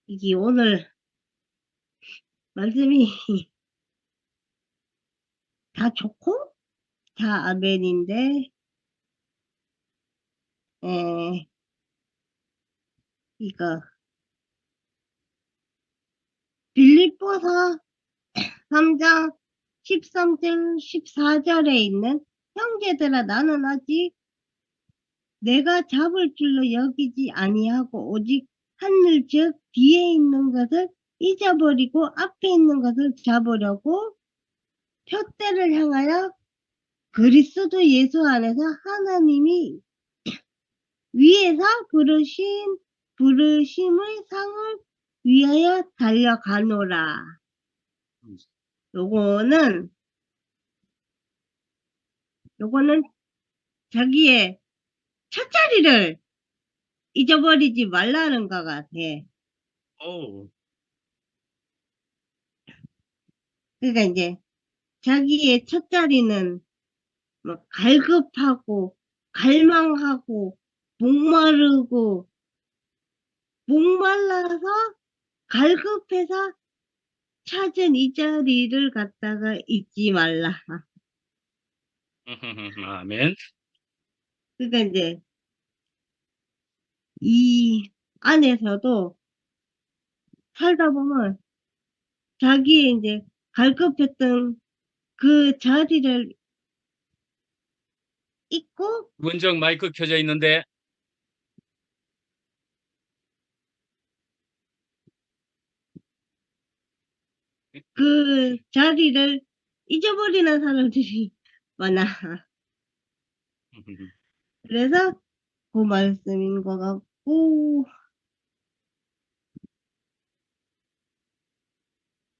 이게 오늘 말씀이 다 좋고 다 아멘인데, 에, 이거 빌립보서 3장 13절 14절에 있는 형제들아 나는 아직 내가 잡을 줄로 여기지 아니하고 오직 하늘 즉 뒤에 있는 것을 잊어버리고 앞에 있는 것을 잡으려고 표대를 향하여 그리스도 예수 안에서 하나님이 위에서 부르심의 상을 위하여 달려가노라. 음. 요거는, 요거는 자기의 첫 자리를 잊어버리지 말라는 것 같아. 오, 그러니까 이제 자기의 첫 자리는 뭐 갈급하고, 갈망하고, 목마르고, 목말라서 갈급해서 찾은 이 자리를 갖다가 잊지 말라. 아멘. 그러니까 이제 이 안에서도 살다 보면 자기의 이제 갈급했던 그 자리를 잊고 문정 마이크 켜져 있는데, 그 자리를 잊어버리는 사람들이 많아. 그래서 그 말씀인 것 같고,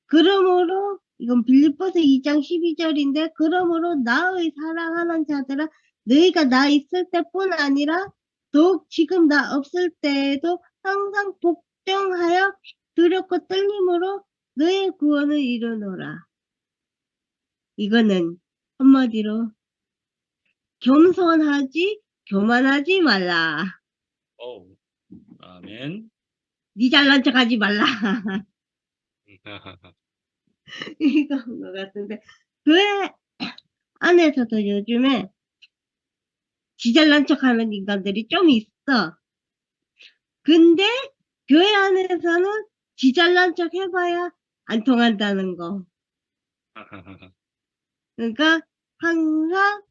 그러므로 이건 빌립보서 2장 12절인데 그러므로 나의 사랑하는 자들아 너희가 나 있을 때뿐 아니라 더욱 지금 나 없을 때에도 항상 복종하여 두렵고 떨림으로 너의 구원을 이루노라. 이거는 한마디로 겸손하지 교만하지 말라. 오, 아멘. 니 잘난 척하지 말라. 이건 것 같은데 교회 안에서도 요즘에 지 잘난 척하는 인간들이 좀 있어. 근데 교회 안에서는 지 잘난 척 해봐야 안 통한다는 거. 그러니까 항상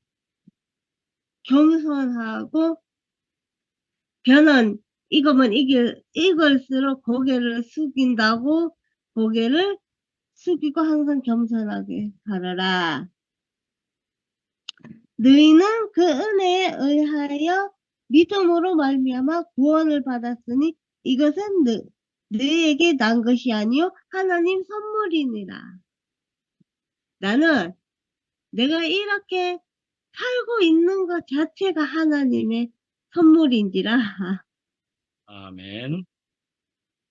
겸손하고 변은 익으면 익을수록 고개를 숙인다고 고개를 숙이고 항상 겸손하게 살아라. 너희는 그 은혜에 의하여 믿음으로 말미암아 구원을 받았으니 이것은 너희에게 난 것이 아니요 하나님 선물이니라. 나는 내가 이렇게 살고 있는 것 자체가 하나님의 선물인지라. 아멘.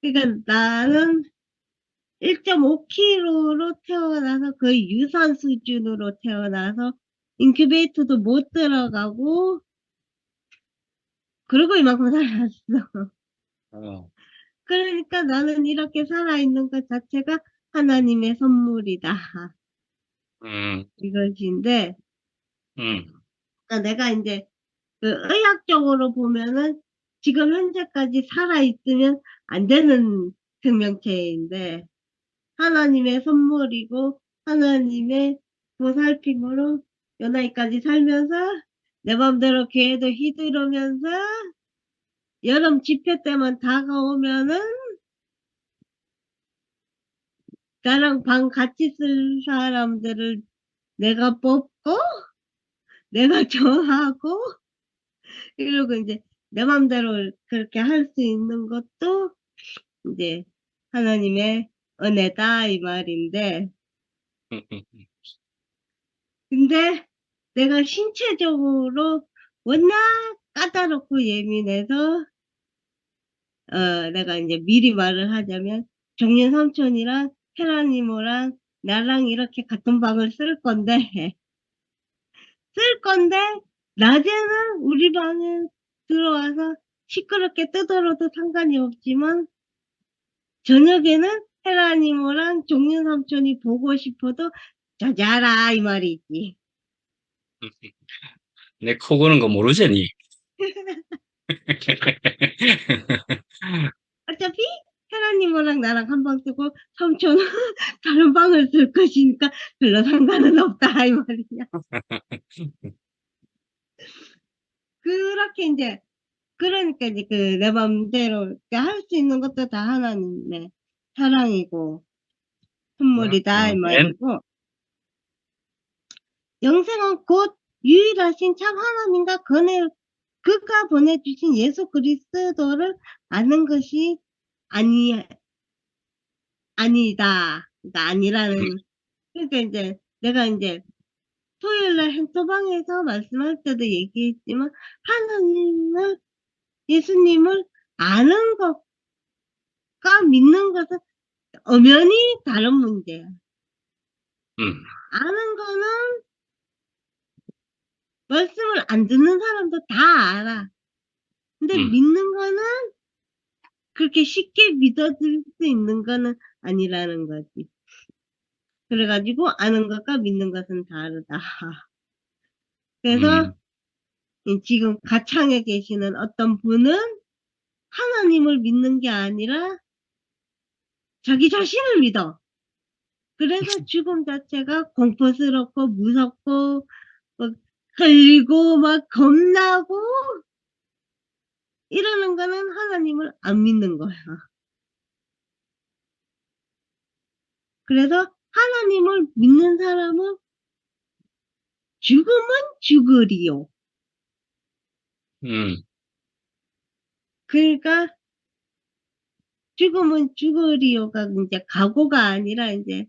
그러니까 나는 1.5kg로 태어나서 거의 유산 수준으로 태어나서 인큐베이터도 못 들어가고 그러고 이만큼 살았어. 어, 그러니까 나는 이렇게 살아있는 것 자체가 하나님의 선물이다. 음, 이것인데, 음, 그러니까 내가 이제 그 의학적으로 보면은 지금 현재까지 살아있으면 안 되는 생명체인데, 하나님의 선물이고, 하나님의 보살핌으로 연하이까지 살면서, 내 맘대로 교회도 휘두르면서, 여름 집회 때만 다가오면은, 나랑 방 같이 쓸 사람들을 내가 뽑고, 내가 정하고, 이러고 이제 내 맘대로 그렇게 할 수 있는 것도 이제 하나님의 은혜다, 이 말인데, 근데 내가 신체적으로 워낙 까다롭고 예민해서, 내가 이제 미리 말을 하자면, 정년 삼촌이랑 헤라니모랑 나랑 이렇게 같은 방을 쓸 건데, 낮에는 우리 방에 들어와서 시끄럽게 떠들어도 상관이 없지만, 저녁에는 헤라님이랑 종윤 삼촌이 보고 싶어도 자자라 이 말이지. 내 코 고는 거 모르지, 니? 어차피 헤라님이랑 나랑 한 방 쓰고 삼촌은 다른 방을 쓸 것이니까 별로 상관은 없다 이 말이야. 그렇게 이제 그러니까 이제 그 내 맘대로 할 수 있는 것도 다 하나님의 사랑이고 선물이다 이 아멘. 말이고, 영생은 곧 유일하신 참 하나님과 그가 보내주신 예수 그리스도를 아는 것이 아니다. 그러니까 아니라는, 그러니까 이제 내가 이제 토요일날 행토방에서 말씀할 때도 얘기했지만 하나님을, 예수님을 아는 것과 믿는 것은 엄연히 다른 문제야. 아는 거는 말씀을 안 듣는 사람도 다 알아. 근데 믿는 거는 그렇게 쉽게 믿어줄 수 있는 거는 아니라는 거지. 그래가지고 아는 것과 믿는 것은 다르다. 그래서 지금 가창에 계시는 어떤 분은 하나님을 믿는 게 아니라 자기 자신을 믿어. 그래서 죽음 자체가 공포스럽고 무섭고 막 떨리고 막 겁나고 이러는 거는 하나님을 안 믿는 거야. 그래서 하나님을 믿는 사람은 죽음은 죽으리요. 그러니까 죽음은 죽으리요가 이제 각오가 아니라 이제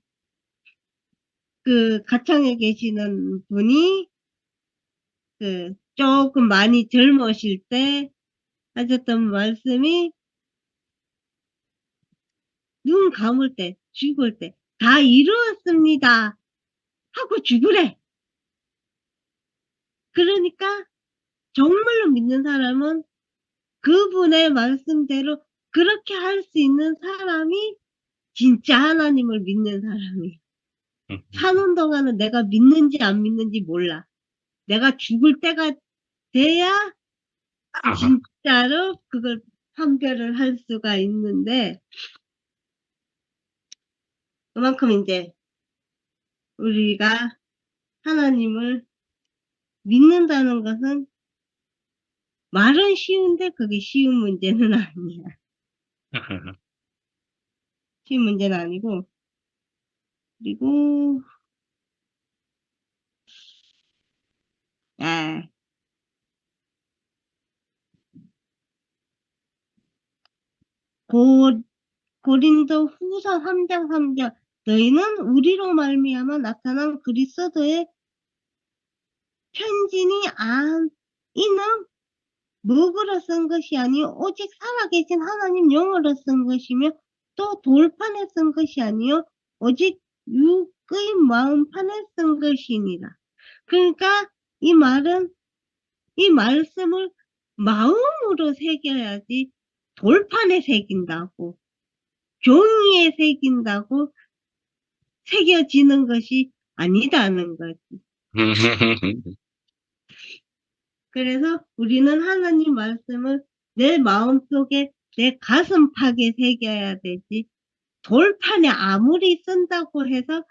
그 가창에 계시는 분이 그 조금 많이 젊으실 때 하셨던 말씀이 눈 감을 때, 죽을 때 다 이루었습니다 하고 죽으래. 그러니까 정말로 믿는 사람은 그분의 말씀대로 그렇게 할 수 있는 사람이 진짜 하나님을 믿는 사람이. 사는 동안은 내가 믿는지 안 믿는지 몰라. 내가 죽을 때가 돼야 진짜로 그걸 판별을 할 수가 있는데, 그만큼 이제 우리가 하나님을 믿는다는 것은 말은 쉬운데 그게 쉬운 문제는 아니야. 쉬운 문제는 아니고, 그리고 아, 고린도 후서 3장 3절, 너희는 우리로 말미암아 나타난 그리스도의 편지니 이는 목으로 쓴 것이 아니요 오직 살아계신 하나님 영으로 쓴 것이며 또 돌판에 쓴 것이 아니요 오직 육의 마음판에 쓴 것이니라. 그러니까 이 말은, 이 말씀을 마음으로 새겨야지 돌판에 새긴다고, 종이에 새긴다고 새겨지는 것이 아니다는 거지. 그래서 우리는 하나님 말씀을 내 마음속에, 내 가슴팍에 새겨야 되지, 돌판에 아무리 쓴다고 해서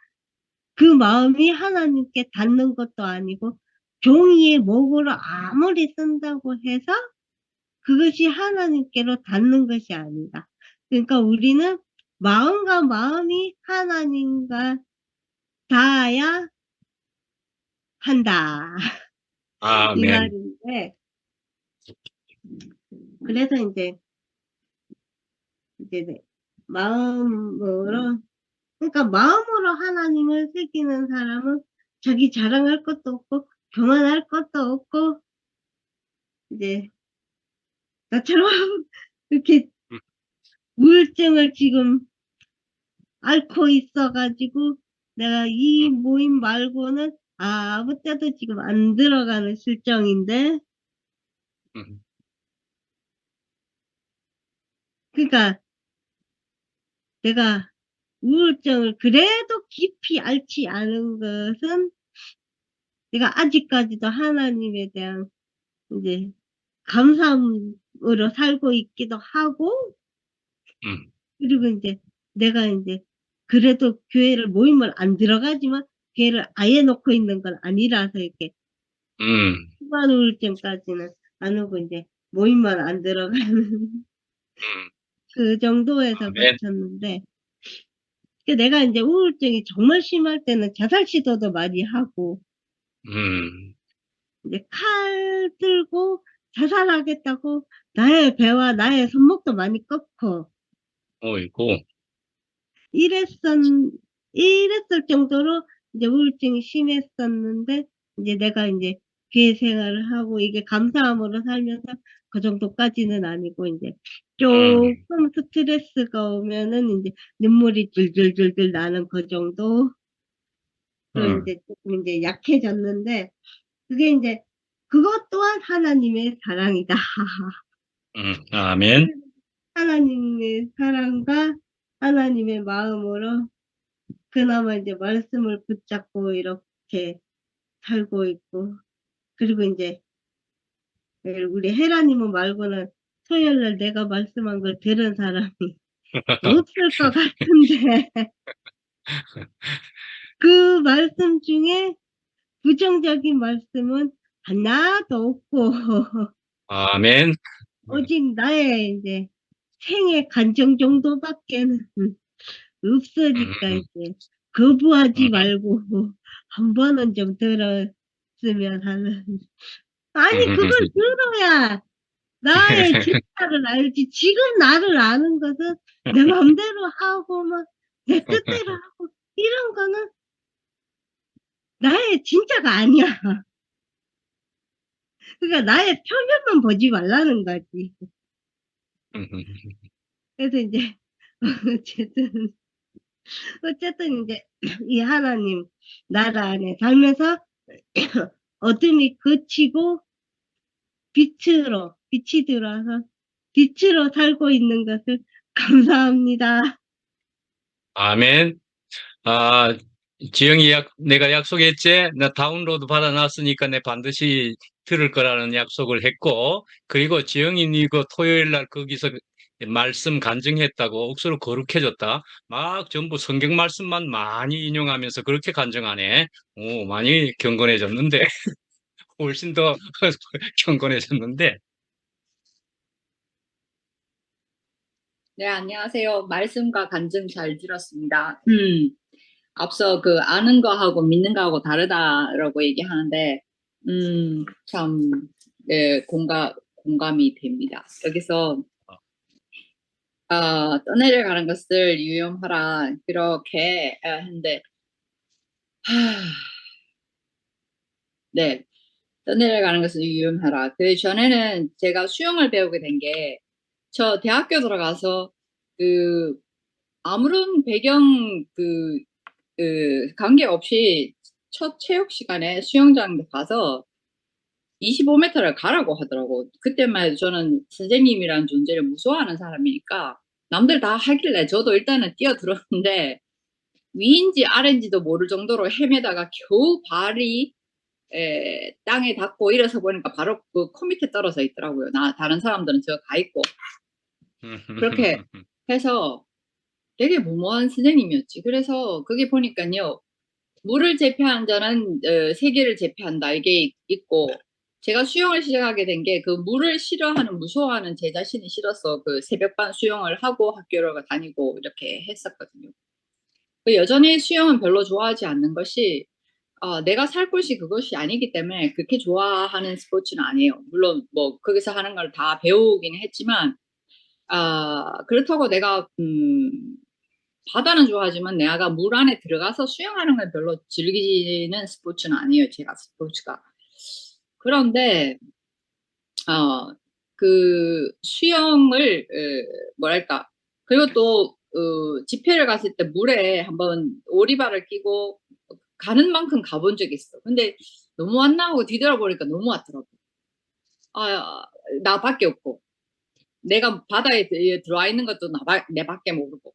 그 마음이 하나님께 닿는 것도 아니고, 종이에 목으로 아무리 쓴다고 해서 그것이 하나님께로 닿는 것이 아니다. 그러니까 우리는 마음과 마음이 하나님과 닿아야 한다. 이 아멘. 말인데, 그래서 이제 마음으로, 그러니까 마음으로 하나님을 새기는 사람은 자기 자랑할 것도 없고 교만할 것도 없고, 이제 나처럼 이렇게 우울증을 지금 앓고 있어가지고 내가 이 모임 말고는 아무 때도 지금 안 들어가는 실정인데, 그러니까 내가 우울증을 그래도 깊이 앓지 않은 것은 내가 아직까지도 하나님에 대한 이제 감사함으로 살고 있기도 하고, 음, 그리고 이제 내가 이제 그래도 교회를 모임을 안 들어가지만 교회를 아예 놓고 있는 건 아니라서 이렇게 음, 후반 우울증까지는 안 오고 이제 모임만 안 들어가는 그 정도에서 아멘. 버텼는데, 내가 이제 우울증이 정말 심할 때는 자살 시도도 많이 하고, 음, 이제 칼 들고 자살하겠다고 나의 배와 나의 손목도 많이 꺾고, 어이고, 이랬었, 이랬을 정도로 이제 우울증이 심했었는데, 이제 내가 이제 교회 생활을 하고 이게 감사함으로 살면서 그 정도까지는 아니고, 이제 음, 조금 스트레스가 오면은 이제 눈물이 줄줄줄줄 나는 그 정도로 음, 이제 조금 이제 약해졌는데, 그게 이제 그것 또한 하나님의 사랑이다. 아멘. 하나님의 사랑과 하나님의 마음으로 그나마 이제 말씀을 붙잡고 이렇게 살고 있고, 그리고 이제 우리 헤라님은 말고는 토요일 날 내가 말씀한 걸 들은 사람이 없을 것 같은데, 그 말씀 중에 부정적인 말씀은 하나도 없고, 아멘. 오직 나의 이제 생애 간증 정도밖에는 없으니까 음, 이제 거부하지 음, 말고 한 번은 좀 들었으면 하는. 아니, 음, 그걸 들어야 나의 진짜를 알지. 지금 나를 아는 것은 내 맘대로 하고 막 내 뜻대로 하고 이런 거는 나의 진짜가 아니야. 그러니까 나의 표면만 보지 말라는 거지. 그래서 이제 어쨌든 어쨌든 이제 이 하나님 나라 안에 살면서 어둠이 그치고 빛이 들어와서 빛으로 살고 있는 것을 감사합니다. 아멘. 아, 지영이 내가 약속했지? 나 다운로드 받아놨으니까 내 반드시 들을 거라는 약속을 했고, 그리고 지영이 니그 토요일 날 거기서 말씀 간증했다고 억수로 거룩해졌다. 막 전부 성경 말씀만 많이 인용하면서 그렇게 간증하네. 오, 많이 경건해졌는데. 훨씬 더 경건해졌는데. 네, 안녕하세요. 말씀과 간증 잘 들었습니다. 앞서 그 아는 거하고 믿는 거하고 다르다라고 얘기하는데, 참, 네, 공감이 됩니다. 여기서, 떠내려가는 것을 유념하라. 그렇게 했는데, 하, 네, 떠내려가는 것을 유념하라. 그 전에는 제가 수영을 배우게 된 게, 저 대학교 들어가서, 그, 아무런 관계없이 첫 체육 시간에 수영장 가서 25m를 가라고 하더라고. 그때만 해도 저는 선생님이라는 존재를 무서워하는 사람이니까 남들 다 하길래 저도 일단은 뛰어들었는데 위인지 아래인지도 모를 정도로 헤매다가 겨우 발이 땅에 닿고 일어서 보니까 바로 그 코 밑에 떨어져 있더라고요. 다른 사람들은 저 가 있고. 그렇게 해서 되게 무모한 선생님이었지. 그래서 그게 보니까요. 물을 제패한 자는 세계를 제패한다. 이게 있고 제가 수영을 시작하게 된 게 그 물을 싫어하는 무서워하는 제 자신이 싫어서 그 새벽반 수영을 하고 학교를 다니고 이렇게 했었거든요. 여전히 수영은 별로 좋아하지 않는 것이 내가 살 곳이 그것이 아니기 때문에 그렇게 좋아하는 스포츠는 아니에요. 물론 뭐 거기서 하는 걸 다 배우긴 했지만 그렇다고 내가 바다는 좋아하지만 내가 물 안에 들어가서 수영하는 걸 별로 즐기는 스포츠는 아니에요. 제가 스포츠가. 그런데 그 수영을 뭐랄까 그리고 또 집회를 갔을 때 물에 한번 오리발을 끼고 가는 만큼 가본 적이 있어. 근데 너무 안 나오고 뒤돌아보니까 너무 왔더라고. 나밖에 없고 내가 바다에 들어와 있는 것도 내 밖에 모르고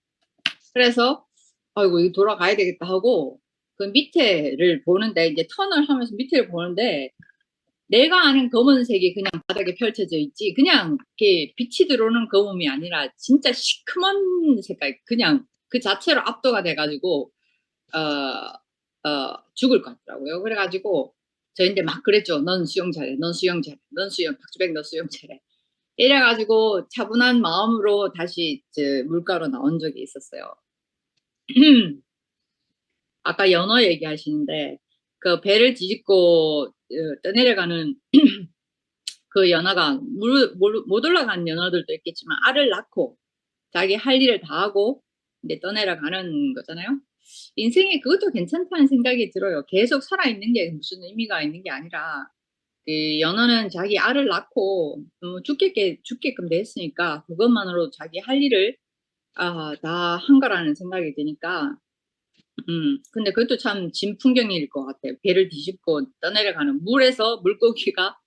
그래서 아이고 이거 돌아가야 되겠다 하고 그 밑에를 보는데 이제 턴을 하면서 밑에를 보는데 내가 아는 검은색이 그냥 바닥에 펼쳐져 있지 그냥 이렇게 빛이 들어오는 검은이 아니라 진짜 시커먼 색깔 그냥 그 자체로 압도가 돼가지고 죽을 것 같더라고요. 그래가지고 저희한테 막 그랬죠. 넌 수영 잘해. 넌 수영 잘해. 넌 수영 박주백 너 수영 잘해. 이래가지고 차분한 마음으로 다시 물가로 나온 적이 있었어요. 아까 연어 얘기하시는데 그 배를 뒤집고 떠내려가는 그 연어가 못 올라간 연어들도 있겠지만 알을 낳고 자기 할 일을 다 하고 이제 떠내려가는 거잖아요. 인생에 그것도 괜찮다는 생각이 들어요. 계속 살아있는 게 무슨 의미가 있는 게 아니라 그 연어는 자기 알을 낳고 죽게끔 됐으니까 그것만으로 자기 할 일을 다 한 거라는 생각이 드니까 근데 그것도 참 진풍경일 것 같아요. 배를 뒤집고 떠내려가는 물에서 물고기가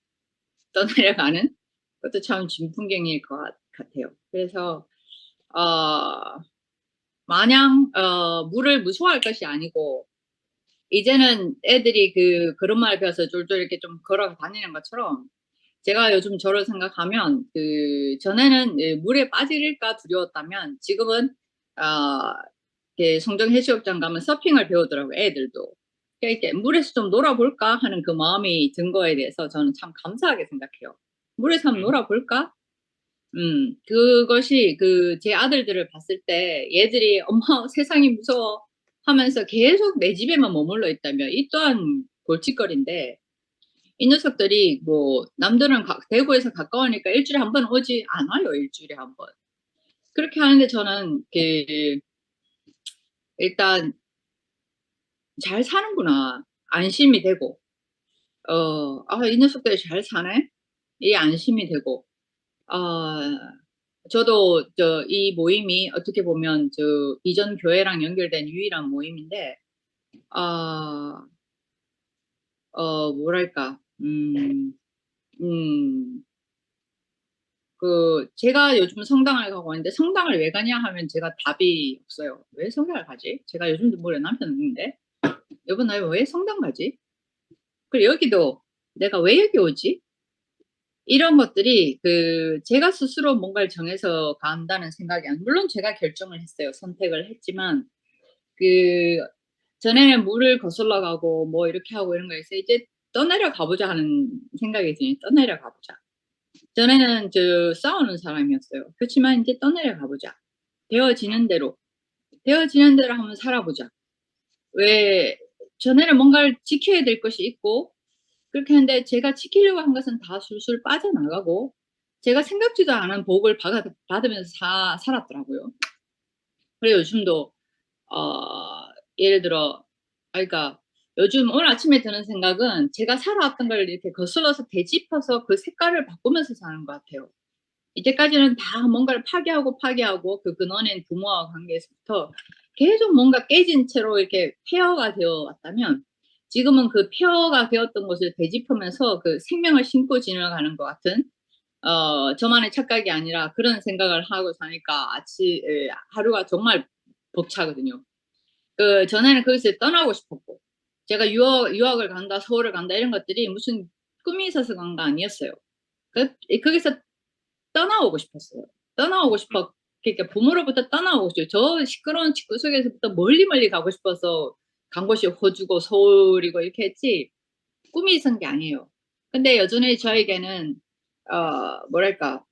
떠내려가는 그것도 참 진풍경일 것 같아요. 그래서 마냥 물을 무서워할 것이 아니고 이제는 애들이 그런 말 배워서 쫄쫄 이렇게 좀 걸어 다니는 것처럼 제가 요즘 저를 생각하면 전에는 물에 빠질까 두려웠다면 지금은 송정 해수욕장 가면 서핑을 배우더라고요. 애들도. 그러니까 이렇게 물에서 좀 놀아볼까 하는 그 마음이 든 거에 대해서 저는 참 감사하게 생각해요. 물에서 한번 놀아볼까? 그것이 제 아들들을 봤을 때 얘들이 엄마 세상이 무서워 하면서 계속 내 집에만 머물러 있다면 이 또한 골칫거리인데 이 녀석들이 뭐 남들은 대구에서 가까우니까 일주일에 한 번 오지 안 와요. 일주일에 한 번. 그렇게 하는데 저는 일단 잘 사는구나 안심이 되고 이 녀석들이 잘 사네 이 안심이 되고 저도 이 모임이 어떻게 보면 이전 교회랑 연결된 유일한 모임인데 뭐랄까 제가 요즘 성당을 가고 있는데 성당을 왜 가냐 하면 제가 답이 없어요. 왜 성당을 가지? 제가 요즘도 뭐래 남편 없는데 여보 나 왜 성당 가지? 그리고 여기도 내가 왜 여기 오지? 이런 것들이 제가 스스로 뭔가를 정해서 간다는 생각이 물론 제가 결정을 했어요. 선택을 했지만 전에는 물을 거슬러 가고 뭐 이렇게 하고 이런 거에서 이제 떠내려 가보자 하는 생각이 드니 떠내려 가보자. 전에는 싸우는 사람이었어요. 그렇지만 이제 떠내려 가보자. 되어지는 대로 한번 살아보자. 왜 전에는 뭔가를 지켜야 될 것이 있고 그렇게 하는데 제가 지키려고 한 것은 다 술술 빠져나가고 제가 생각지도 않은 복을 받으면서 살았더라고요. 그래서 요즘도 예를 들어 그러니까 요즘 오늘 아침에 드는 생각은 제가 살아왔던 걸 이렇게 거슬러서 되짚어서 그 색깔을 바꾸면서 사는 것 같아요. 이때까지는 다 뭔가를 파괴하고 그 근원인 부모와 관계에서부터 계속 뭔가 깨진 채로 이렇게 폐허가 되어 왔다면 지금은 그 폐허가 되었던 것을 되짚으면서 생명을 심고 지나가는 것 같은 저만의 착각이 아니라 그런 생각을 하고 사니까 하루가 정말 벅차거든요. 전에는 거기서 떠나고 싶었고 제가 유학을 간다 서울을 간다 이런 것들이 무슨 꿈이 있어서 간 거 아니었어요. 거기서 떠나오고 싶었어요. 떠나오고 싶어. 그러니까 부모로부터 떠나오고 싶어요. 저 시끄러운 집구 속에서부터 멀리 가고 싶어서 간 곳이 호주고 서울이고 이렇게 했지 꿈이 있었던 게 아니에요. 근데 여전히 저에게는 뭐랄까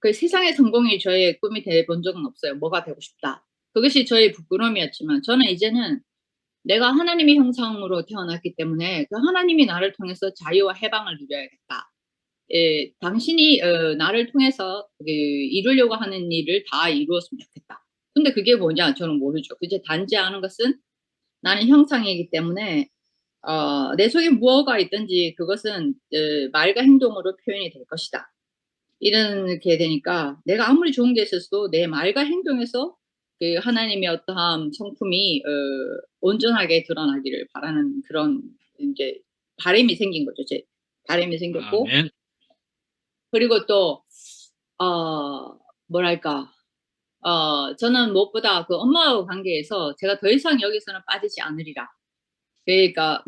세상의 성공이 저의 꿈이 돼 본 적은 없어요. 뭐가 되고 싶다. 그것이 저의 부끄러움이었지만 저는 이제는 내가 하나님의 형상으로 태어났기 때문에 그 하나님이 나를 통해서 자유와 해방을 누려야겠다. 당신이 나를 통해서 이루려고 하는 일을 다 이루었으면 좋겠다. 근데 그게 뭐냐? 저는 모르죠. 그제 단지 아는 것은 나는 형상이기 때문에 내 속에 무엇가 있든지 그것은 말과 행동으로 표현이 될 것이다. 이렇게 되니까 내가 아무리 좋은 게 있었어도 내 말과 행동에서 하나님의 어떠한 성품이 온전하게 드러나기를 바라는 그런 이제 바람이 생긴 거죠. 제 바람이 생겼고 아멘. 그리고 또 뭐랄까 저는 무엇보다 그 엄마와 관계에서 제가 더 이상 여기서는 빠지지 않으리라. 그러니까,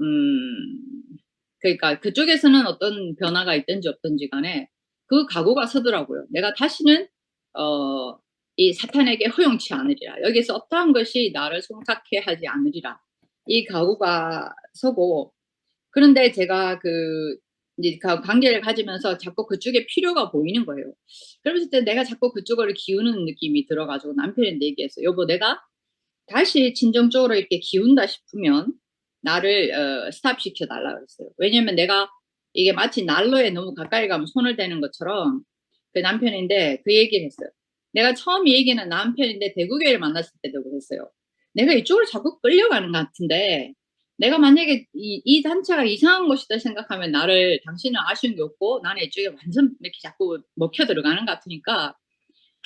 그러니까 그쪽에서는 어떤 변화가 있든지 없든지 간에 그 각오가 서더라고요. 내가 다시는, 이 사탄에게 허용치 않으리라. 여기서 어떠한 것이 나를 송착해 하지 않으리라. 이 각오가 서고, 그런데 제가 이제 관계를 가지면서 자꾸 그쪽에 필요가 보이는 거예요. 그러면서 내가 자꾸 그쪽으로 기우는 느낌이 들어가지고 남편한테 얘기했어요. 여보, 내가 다시 진정적으로 이렇게 기운다 싶으면 나를 스탑 시켜달라 그랬어요. 왜냐면 내가 이게 마치 난로에 너무 가까이 가면 손을 대는 것처럼 그 남편인데 그 얘기를 했어요. 내가 처음 얘기는 남편인데 대구교회를 만났을 때도 그랬어요. 내가 이쪽으로 자꾸 끌려가는 것 같은데 내가 만약에 이 단체가 이상한 것이다 생각하면 당신은 아쉬운 게 없고 나는 이쪽에 완전 이렇게 자꾸 먹혀 들어가는 것 같으니까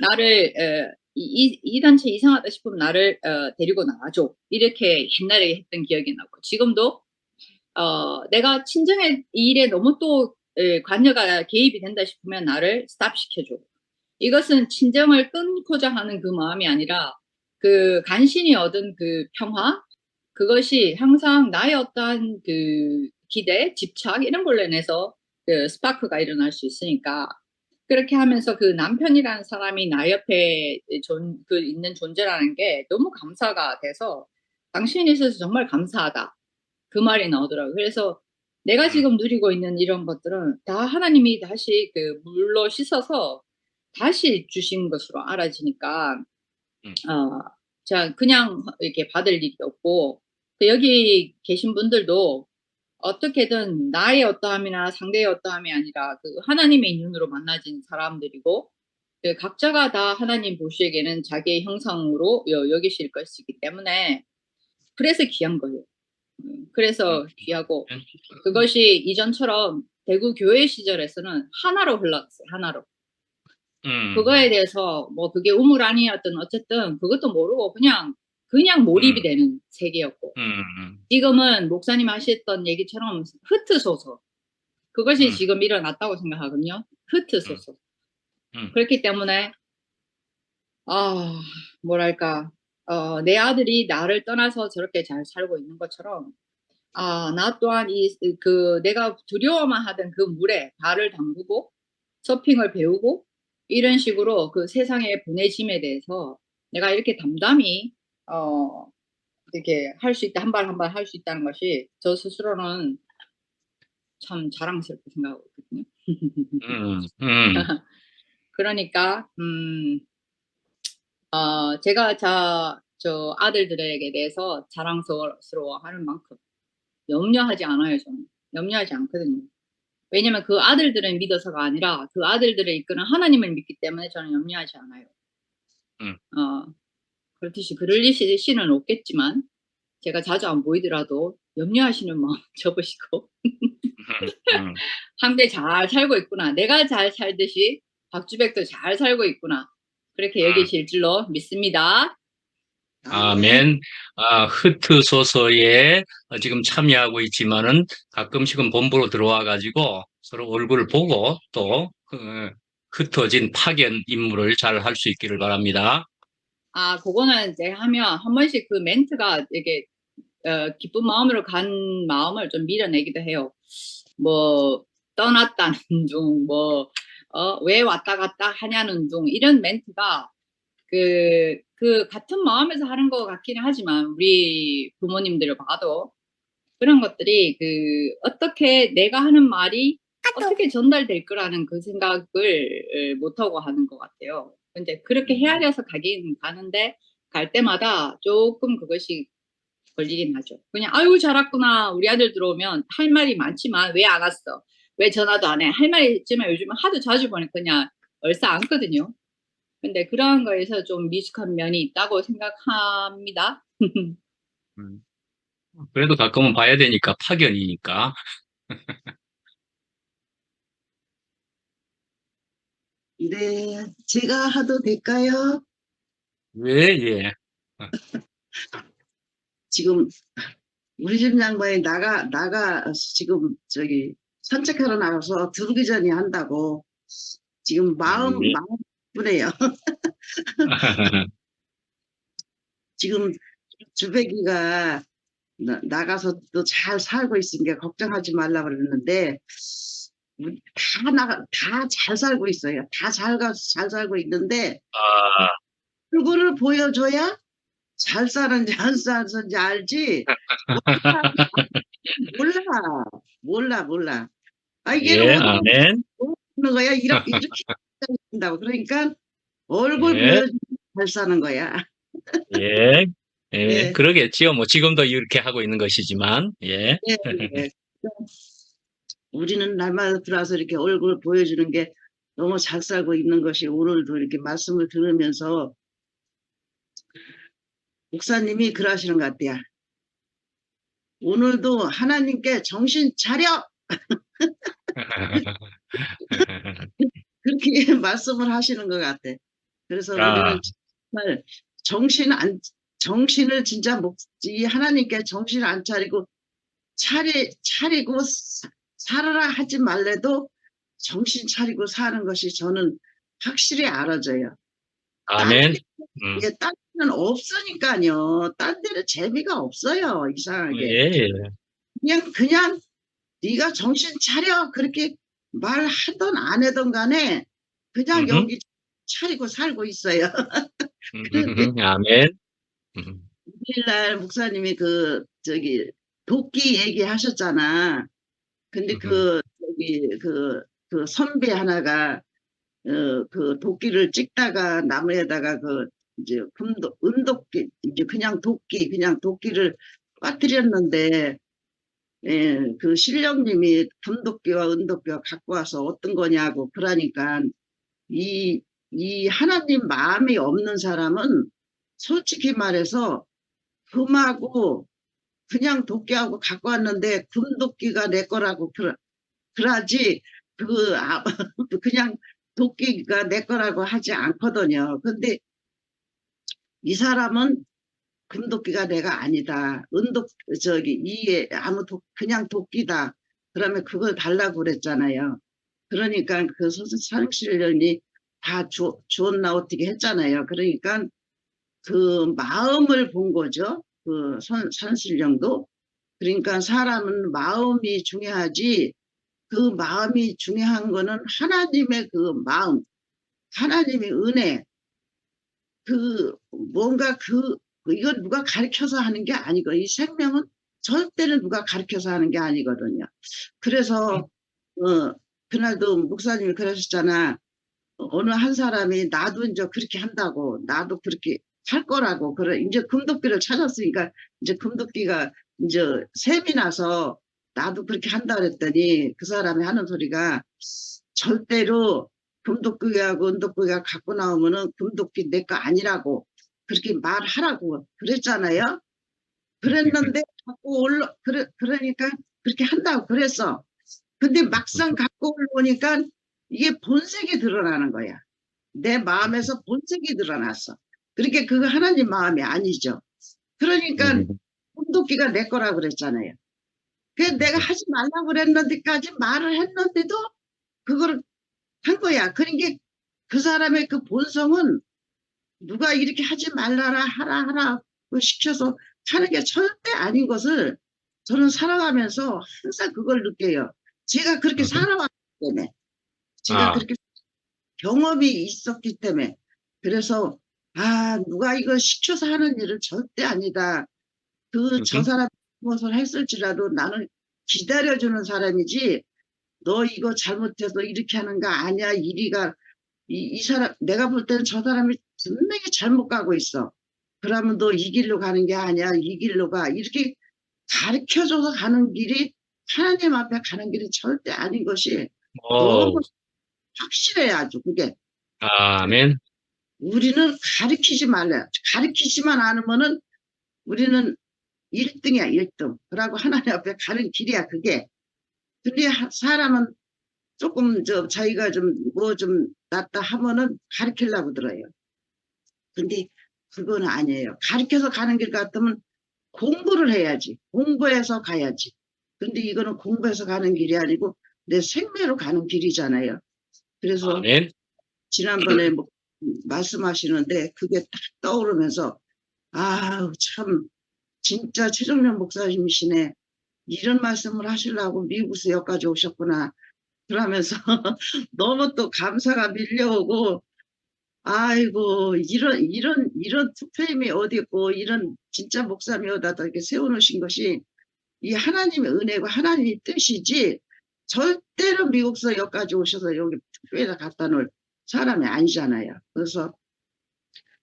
나를 이 단체 이상하다 싶으면 나를 데리고 나와줘. 이렇게 옛날에 했던 기억이 나고 지금도 내가 친정의 일에 너무 또 관여가 개입이 된다 싶으면 나를 스탑 시켜줘. 이것은 친정을 끊고자 하는 그 마음이 아니라 그 간신히 얻은 그 평화 그것이 항상 나의 어떠한 그 기대, 집착 이런 걸로 인해서 그 스파크가 일어날 수 있으니까 그렇게 하면서 그 남편이라는 사람이 나 옆에 있는 존재라는 게 너무 감사가 돼서 당신이 있어서 정말 감사하다. 그 말이 나오더라고요. 그래서 내가 지금 누리고 있는 이런 것들은 다 하나님이 다시 그 물로 씻어서 다시 주신 것으로 알아지니까, 자, 그냥 이렇게 받을 일이 없고, 여기 계신 분들도 어떻게든 나의 어떠함이나 상대의 어떠함이 아니라 그 하나님의 눈으로 만나진 사람들이고 그 각자가 다 하나님 보시기에는 자기의 형상으로 여기실 것이기 때문에 그래서 귀한 거예요. 그래서 귀하고 그것이 이전처럼 대구 교회 시절에서는 하나로 흘렀어요. 하나로. 그거에 대해서 뭐 그게 우물 아니었든 어쨌든 그것도 모르고 그냥 몰입이 되는 세계였고 지금은 목사님 하셨던 얘기처럼 흩으소서 그것이 지금 일어났다고 생각하거든요. 흩으소서. 그렇기 때문에 뭐랄까 내 아들이 나를 떠나서 저렇게 잘 살고 있는 것처럼 나 또한 내가 두려워만 하던 그 물에 발을 담그고 서핑을 배우고 이런 식으로 그 세상의 보내짐에 대해서 내가 이렇게 담담히 이렇게 할 수 있다 한 발 한 발 할 수 있다는 것이 저 스스로는 참 자랑스럽게 생각하고 있거든요. 그러니까 제가 저 아들들에게 대해서 자랑스러워하는 만큼 염려하지 않아요. 저는 염려하지 않거든요. 왜냐면 그 아들들을 믿어서가 아니라 그 아들들을 이끄는 하나님을 믿기 때문에 저는 염려하지 않아요. 그렇듯이 그럴 시는 없겠지만 제가 자주 안 보이더라도 염려하시는 마음 접으시고 함께 잘 살고 있구나. 내가 잘 살듯이 박주백도 잘 살고 있구나. 그렇게 여기실 줄로 믿습니다. 아멘. 흩으소서에 지금 참여하고 있지만은 가끔씩은 본부로 들어와 가지고 서로 얼굴을 보고 또 흩어진 파견 임무를 잘 할 수 있기를 바랍니다. 그거는 이제 하면 한 번씩 그 멘트가 이게 기쁜 마음으로 간 마음을 좀 밀어내기도 해요. 뭐 떠났다는 중, 왜 왔다 갔다 하냐는 중 이런 멘트가 그 같은 마음에서 하는 것 같기는 하지만 우리 부모님들을 봐도 그런 것들이 어떻게 내가 하는 말이 어떻게 전달될 거라는 그 생각을 못하고 하는 것 같아요. 근데 그렇게 헤아려서 가긴 가는데 갈 때마다 조금 그것이 걸리긴 하죠. 그냥 아유 잘 왔구나. 우리 아들 들어오면 할 말이 많지만 왜 안 왔어? 왜 전화도 안 해? 할 말이 있지만 요즘은 하도 자주 보니까 그냥 얼싸 안거든요. 근데 그러한 거에서 좀 미숙한 면이 있다고 생각합니다. 그래도 가끔은 봐야 되니까 파견이니까. 네, 제가 하도 될까요? 예. 지금 우리 집 양반이 지금 산책하러 나가서 들어오기 전에 한다고 지금 마음 분해요. 지금 주백이가 나가서 또 잘 살고 있으니까 걱정하지 말라 그랬는데 다 잘 살고 있어요. 다 잘 살고 있는데 아, 그거를 보여줘야 잘 사는지 안 사는지 알지. 몰라. 아 이게 예, 아멘. 모르는 거야. 이렇게 한다고. 그러니까 얼굴 예, 보여주면 잘 사는 거야. 예, 예, 예, 그러겠지요. 뭐, 지금도 이렇게 하고 있는 것이지만, 예. 예, 예. 우리는 날마다 들어와서 이렇게 얼굴 보여주는 게 너무 잘 살고 있는 것이 오늘도 이렇게 말씀을 들으면서 목사님이 그러시는 것 같아요. 오늘도 하나님께 정신 차려! 그렇게 말씀을 하시는 것 같아. 그래서 아, 우리는 정말 정신을 진짜 이 하나님께 정신을 안 차리고 차리고 살아라 하지 말래도 정신 차리고 사는 것이 저는 확실히 알아져요. 아멘. 딴 데는 없으니까요. 딴 데는 재미가 없어요. 이상하게. 예, 예. 그냥 네가 정신 차려 그렇게 말하던 안 하던 간에 그냥 음흠. 여기 차리고 살고 있어요. 그런데 아멘. 일날 목사님이 도끼 얘기하셨잖아. 근데 그 선배 하나가 그 도끼를 찍다가 나무에다가 이제 은도끼 이제 그냥 도끼를 빠뜨렸는데 예, 그 신령님이 금도끼와 은도끼와 갖고 와서 어떤 거냐고 그러니까 이 하나님 마음이 없는 사람은 솔직히 말해서 금하고 그냥 도끼하고 갖고 왔는데 금도끼가 내 거라고 그러지 그냥 도끼가 내 거라고 하지 않거든요. 근데 이 사람은 금도끼가 내가 아니다. 이게 그냥 도끼다. 그러면 그걸 달라고 그랬잖아요. 그러니까 그 산신령이 다 주었나 어떻게 했잖아요. 그러니까 그 마음을 본 거죠. 그 산신령도. 그러니까 사람은 마음이 중요하지 그 마음이 중요한 거는 하나님의 그 마음, 하나님의 은혜, 뭔가 이건 누가 가르쳐서 하는 게 아니고, 이 생명은 절대로 누가 가르쳐서 하는 게 아니거든요. 그래서, 그날도 목사님이 그러셨잖아. 어느 한 사람이 나도 이제 그렇게 한다고, 나도 그렇게 할 거라고, 이제 금도끼를 찾았으니까, 이제 금도끼가 이제 샘이 나서 나도 그렇게 한다 그랬더니 그 사람이 하는 소리가 절대로 금도끼하고 은도끼가 갖고 나오면은 금도끼 내 거 아니라고 그렇게 말하라고 그랬잖아요. 그랬는데 갖고 그러니까 그렇게 한다고 그랬어. 근데 막상 갖고 올라오니까 이게 본색이 드러나는 거야. 내 마음에서 본색이 드러났어. 그렇게 그거 하나님 마음이 아니죠. 그러니까 금도끼가 내 거라고 그랬잖아요. 그래서 내가 하지 말라고 그랬는데까지 말을 했는데도 그거를 한 거야. 그러니까 그 사람의 그 본성은 누가 이렇게 하지 말라라 하라 시켜서 하는 게 절대 아닌 것을 저는 살아가면서 항상 그걸 느껴요. 제가 그렇게 살아왔기 때문에 제가 그렇게 경험이 있었기 때문에 그래서 누가 이거 시켜서 하는 일은 절대 아니다. 저 사람 무엇을 했을지라도 나는 기다려주는 사람이지 너 이거 잘못해서 이렇게 하는 거 아니야. 이 사람 내가 볼 때는 저 사람이 분명히 잘못 가고 있어. 그러면 너 이 길로 가는 게 아니야. 이 길로 가. 이렇게 가르쳐줘서 가는 길이 하나님 앞에 가는 길이 절대 아닌 것이 너무 확실해 아주 그게. 아멘. 우리는 가르치지 말래. 가르치지만 않으면은 우리는 1등이야 1등. 그러고 하나님 앞에 가는 길이야 그게. 근데 사람은 조금 자기가 좀 낫다 하면은 가르치려고 들어요. 근데 그건 아니에요. 가르쳐서 가는 길 같으면 공부를 해야지. 공부해서 가야지. 근데 이거는 공부해서 가는 길이 아니고 내 생매로 가는 길이잖아요. 그래서 아멘. 지난번에 말씀하시는데 그게 딱 떠오르면서 아, 참 진짜 최정련 목사님이시네. 이런 말씀을 하시려고 미국에서 여기까지 오셨구나. 그러면서 너무 또 감사가 밀려오고 아이고 이런 투표임이 어디 있고 이런 진짜 목사님이 어디다 이렇게 세워놓으신 것이 이 하나님의 은혜고 하나님의 뜻이지 절대로 미국에서 여기까지 오셔서 여기 투표에다 갖다 놓을 사람이 아니잖아요. 그래서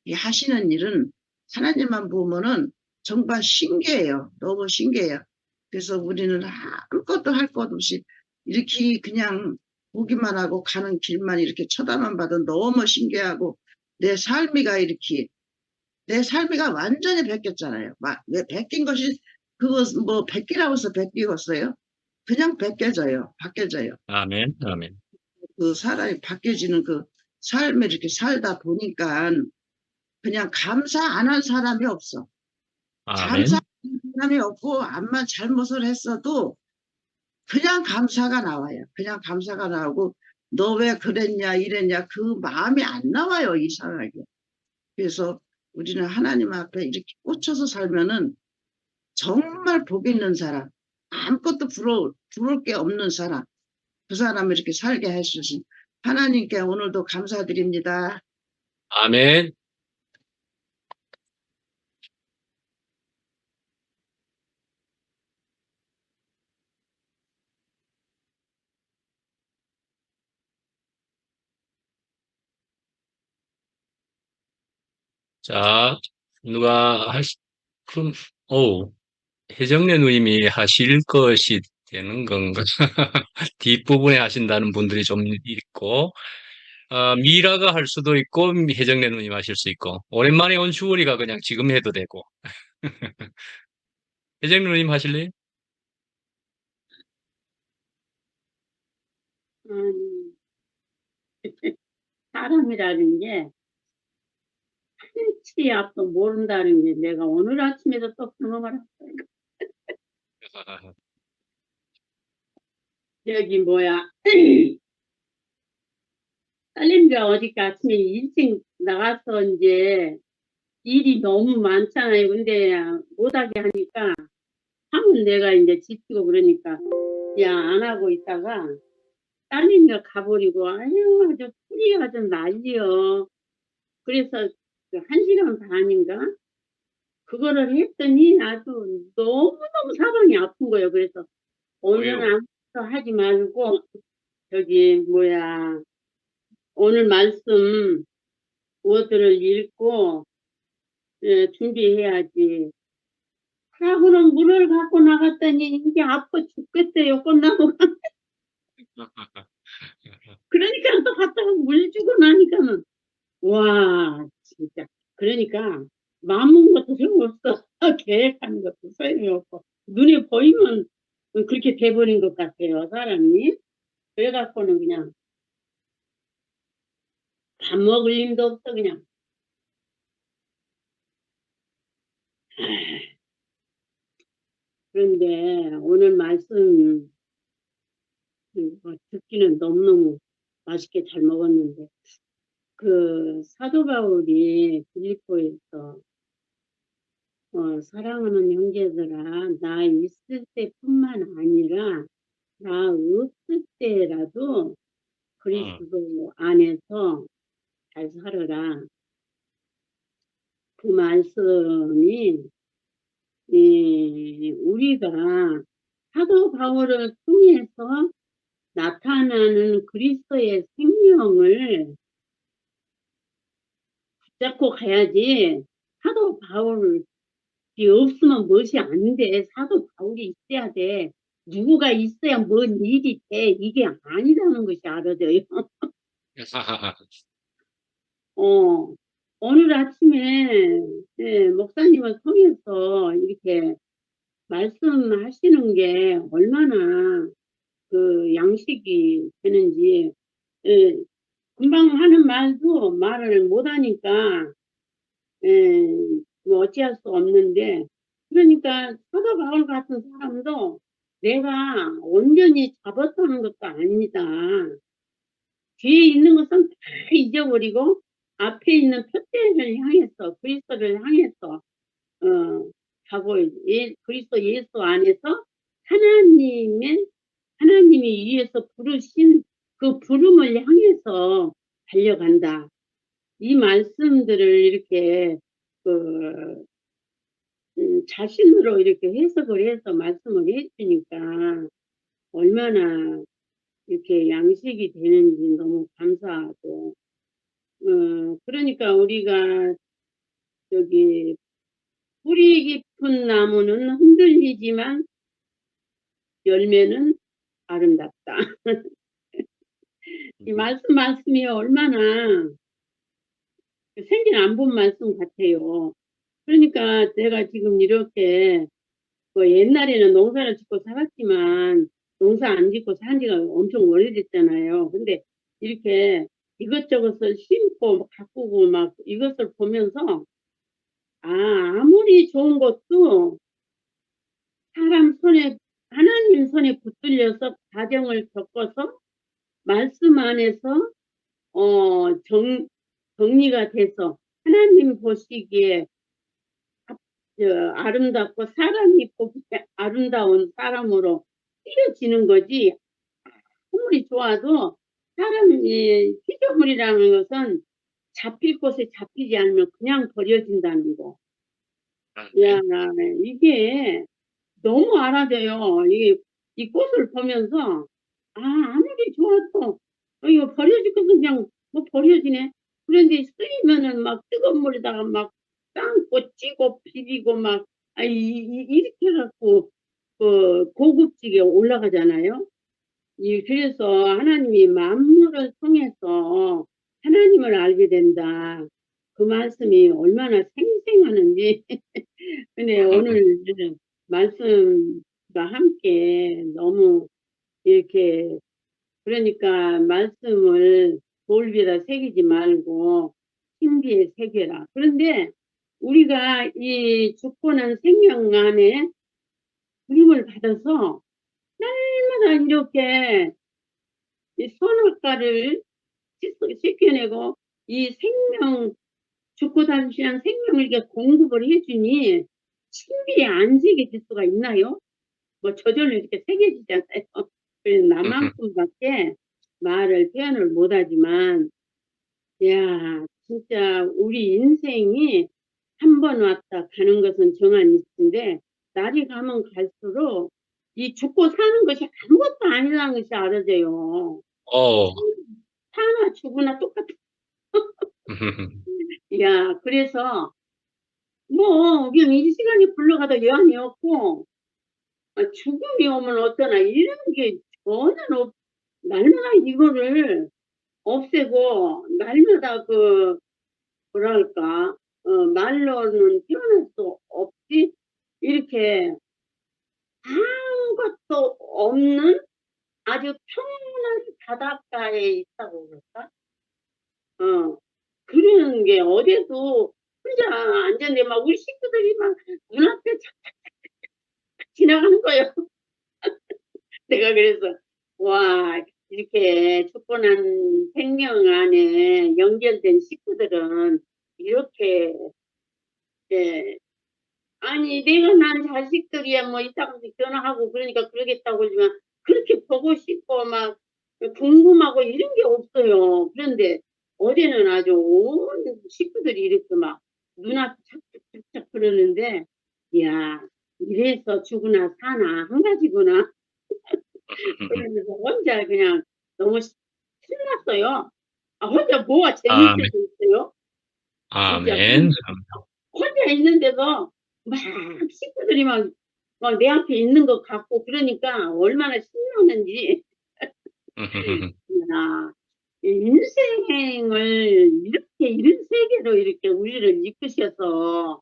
이 하시는 일은 하나님만 보면은 정말 신기해요. 너무 신기해요. 그래서 우리는 아무것도 할 것 없이 이렇게 그냥 보기만 하고 가는 길만 이렇게 쳐다만 봐도 너무 신기하고 내 삶이가 이렇게 내 삶이가 완전히 바뀌었잖아요. 왜 바뀐 것이 그거 뭐 바뀌라고 해서 바뀌었어요? 그냥 바뀌어져요. 아멘, 아멘, 그 사람이 바뀌어지는 그 삶을 이렇게 살다 보니까 그냥 감사 안 한 사람이 없어. 아멘, 감사 안 한 사람이 없고 암만 잘못을 했어도 그냥 감사가 나와요. 그냥 감사가 나오고 너 왜 그랬냐 이랬냐 그 마음이 안 나와요. 이상하게. 그래서 우리는 하나님 앞에 이렇게 꽂혀서 살면은 정말 복 있는 사람, 아무것도 부러울 게 없는 사람, 그 사람을 이렇게 살게 해주신 하나님께 오늘도 감사드립니다. 아멘. 자, 누가 그럼, 혜정래 누님이 하실 것이 되는 건가? 뒷부분에 하신다는 분들이 좀 있고, 미라가 할 수도 있고, 혜정래 누님 하실 수 있고, 오랜만에 온 주월이가 그냥 지금 해도 되고. 혜정래 누님 하실래요? 사람이라는 게 한치 앞도 모른다는 게 내가 오늘 아침에도 또 경험을 했어요. 여기 뭐야 딸내미가 어저께 아침에 일찍 나가서 이제 일이 너무 많잖아요. 근데 못하게 하니까 하면 내가 이제 지치고 그러니까 그냥 안 하고 있다가 딸내미가 가버리고 아유 아주 풀이 아주 난리여. 그래서 그 1시간 반인가 그거를 했더니 아주 너무너무 사방이 아픈 거예요. 그래서 오늘은 어휴. 아무것도 하지 말고 저기 뭐야 오늘 말씀 워드를 읽고 준비해야지. 그러고는 물을 갖고 나갔더니 이게 아파 죽겠대요. 꽃나무가. 그러니까 또 갔다가 물 주고 나니까는 와 진짜 그러니까 마음 먹는 것도 소용없어. 계획하는 것도 소용이 없고 눈에 보이면 그렇게 돼버린 것 같아요. 사람이. 그래갖고는 그냥 밥 먹을 힘도 없어 그냥. 그런데 오늘 말씀 듣기는 너무너무 맛있게 잘 먹었는데 그 사도 바울이 빌립보에서 사랑하는 형제들아 나 있을 때뿐만 아니라 나 없을 때라도 그리스도 안에서 잘 살아라. 그 말씀이 우리가 사도 바울을 통해서 나타나는 그리스도의 생명을 붙잡고 가야지. 사도 바울이 없으면 무엇이 안 돼. 사도 바울이 있어야 돼. 누구가 있어야 뭔 일이 돼. 이게 아니라는 것이 알아져요. 오늘 아침에 목사님을 통해서 이렇게 말씀하시는 게 얼마나 그 양식이 되는지 금방 하는 말도 말을 못하니까 뭐 어찌할 수 없는데 그러니까 사도 바울 같은 사람도 내가 온전히 잡았다는 것도 아니다. 뒤에 있는 것은 다 잊어버리고 앞에 있는 표대를 향해서, 그리스도를 향해서, 가고, 그리스도 예수 안에서 하나님이 위에서 부르신 그 부름을 향해서 달려간다. 이 말씀들을 이렇게, 자신으로 이렇게 해석을 해서 말씀을 해주니까 얼마나 이렇게 양식이 되는지 너무 감사하고, 그러니까 우리가 여기 뿌리 깊은 나무는 흔들리지만 열매는 아름답다. 이 말씀이 얼마나 생긴 안 본 말씀 같아요. 그러니까 제가 지금 이렇게 옛날에는 농사를 짓고 살았지만 농사 안 짓고 산 지가 엄청 오래됐잖아요. 근데 이렇게 이것저것을 심고 가꾸고 막 이것을 보면서 아무리 좋은 것도 하나님 손에 붙들려서 과정을 겪어서 말씀 안에서 정리가 돼서 하나님 보시기에 아름답고 사람이 보기에 아름다운 사람으로 띄어지는 거지. 아무리 좋아도 사람이 피조물이라는 것은 잡힐 곳에 잡히지 않으면 그냥 버려진다는 거. 야, 이게 너무 알아져요. 이 꽃을 보면서 아무리 좋아도 이거 버려질 것은 그냥 뭐 버려지네. 그런데 쓰이면은 막 뜨거운 물에다가 막 삶고 찌고 비비고 막 이렇게 해갖고 고급지게 올라가잖아요. 그래서 하나님이 만물을 통해서 하나님을 알게 된다. 그 말씀이 얼마나 생생하는지. 근데 오늘 말씀과 함께 너무 이렇게, 그러니까 말씀을 돌 위에다 새기지 말고 신비에 새겨라. 그런데 우리가 이 죽고 난 생명 안에 부름을 받아서 날마다 이렇게 이 선악과를 씻겨내고 이 생명, 죽고 다시는 생명을 이렇게 공급을 해주니 신비에 안 새겨질 수가 있나요? 뭐 저절로 이렇게 새겨지잖아요. 그래서 나만큼밖에 말을 표현을 못하지만, 야, 진짜 우리 인생이 한 번 왔다 가는 것은 정한 이치인데 날이 가면 갈수록 이 죽고 사는 것이 아무것도 아니라는 것이 알아져요. 사나 죽으나 똑같아. 야, 그래서 뭐 그냥 이 시간이 불러가도 여한이 없고 죽음이 오면 어떠나 이런 게 전혀 날마다 이거를 없애고 날마다 뭐랄까 말로는 표현할 수 없이 이렇게 아무것도 없는 아주 평온한 바닷가에 있다고 그럴까? 그런 게 어제도 혼자 앉았는데 막 우리 식구들이 막 눈앞에 착착착착 지나가는 거예요. 내가 그래서 와, 이렇게 죽고 난 생명 안에 연결된 식구들은 이렇게 아니 내가 난 자식들이야 뭐 이따가 전화하고 그러니까 그러겠다고 그러지만 그렇게 보고 싶고 막 궁금하고 이런 게 없어요. 그런데 어제는 아주 온 식구들이 이렇게 막 눈앞에 착착착착 그러는데 이야, 이래서 죽으나 사나 한 가지구나. 그러면서 혼자 그냥 너무 신났어요. 혼자 뭐가 재밌어져 있어요. 아멘. 혼자 있는데도 막 식구들이 막 내 앞에 있는 것 같고 그러니까 얼마나 신나는지. 야, 인생을 이렇게 이런 세계로 이렇게 우리를 이끄셔서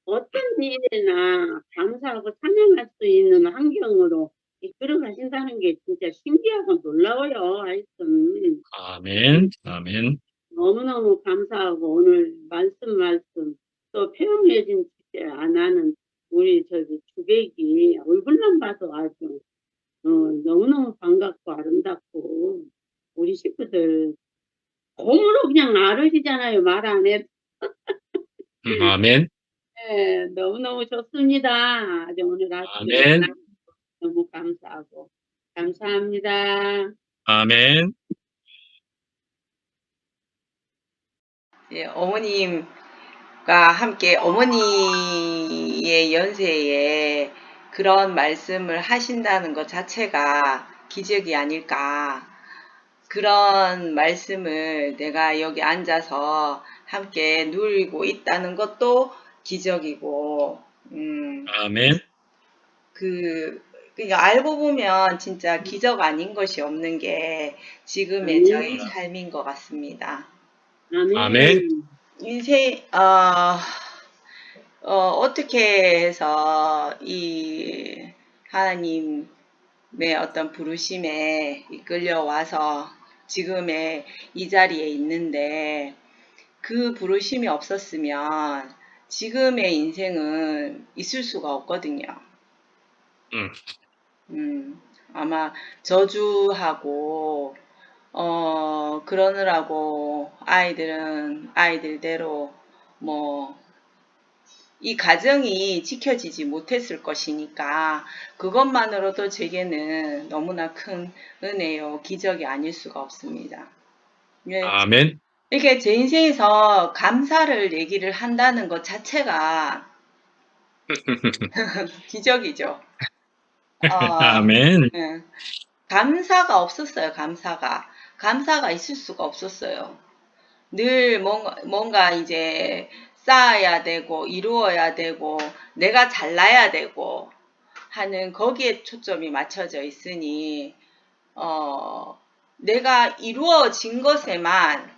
어떤 일에나 감사하고 찬양할 수 있는 환경으로 이끌어 가신다는 게 진짜 신기하고 놀라워요. 하여튼 아멘. 아멘. 너무너무 감사하고 오늘 말씀 또 표현해진 주제 안 하는 우리 주백이 얼굴만 봐도 아주 너무너무 반갑고 아름답고 우리 식구들 몸으로 그냥 알으시잖아요. 말 안 해도. 아멘. 네, 너무너무 좋습니다. 아주 오늘 아침에 아멘. 너무 감사하고 감사합니다. 아멘. 예, 어머님과 함께 어머니의 연세에 그런 말씀을 하신다는 것 자체가 기적이 아닐까. 그런 말씀을 내가 여기 앉아서 함께 누리고 있다는 것도 기적이고, 아멘. 그러니까 알고 보면 진짜 기적 아닌 것이 없는 게 지금의 아멘. 저의 삶인 것 같습니다. 아멘. 아멘. 인생, 어떻게 해서 이 하나님의 어떤 부르심에 이끌려와서 지금의 이 자리에 있는데 그 부르심이 없었으면 지금의 인생은 있을 수가 없거든요. 아마 저주하고 그러느라고 아이들은 아이들대로 이 가정이 지켜지지 못했을 것이니까 그것만으로도 제게는 너무나 큰 은혜요, 기적이 아닐 수가 없습니다. 아멘. 이렇게 제 인생에서 감사를 얘기를 한다는 것 자체가 기적이죠. 아멘. 감사가 없었어요, 감사가 있을 수가 없었어요. 늘 뭔가 이제 쌓아야 되고 이루어야 되고 내가 잘나야 되고 하는 거기에 초점이 맞춰져 있으니 내가 이루어진 것에만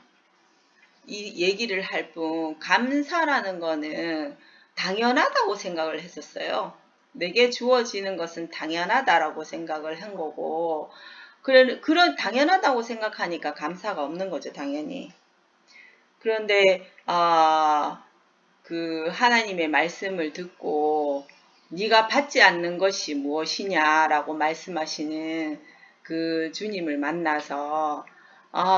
이 얘기를 할 뿐 감사라는 거는 당연하다고 생각을 했었어요. 내게 주어지는 것은 당연하다라고 생각을 한 거고 그런 당연하다고 생각하니까 감사가 없는 거죠, 당연히. 그런데 그 하나님의 말씀을 듣고 네가 받지 않는 것이 무엇이냐라고 말씀하시는 그 주님을 만나서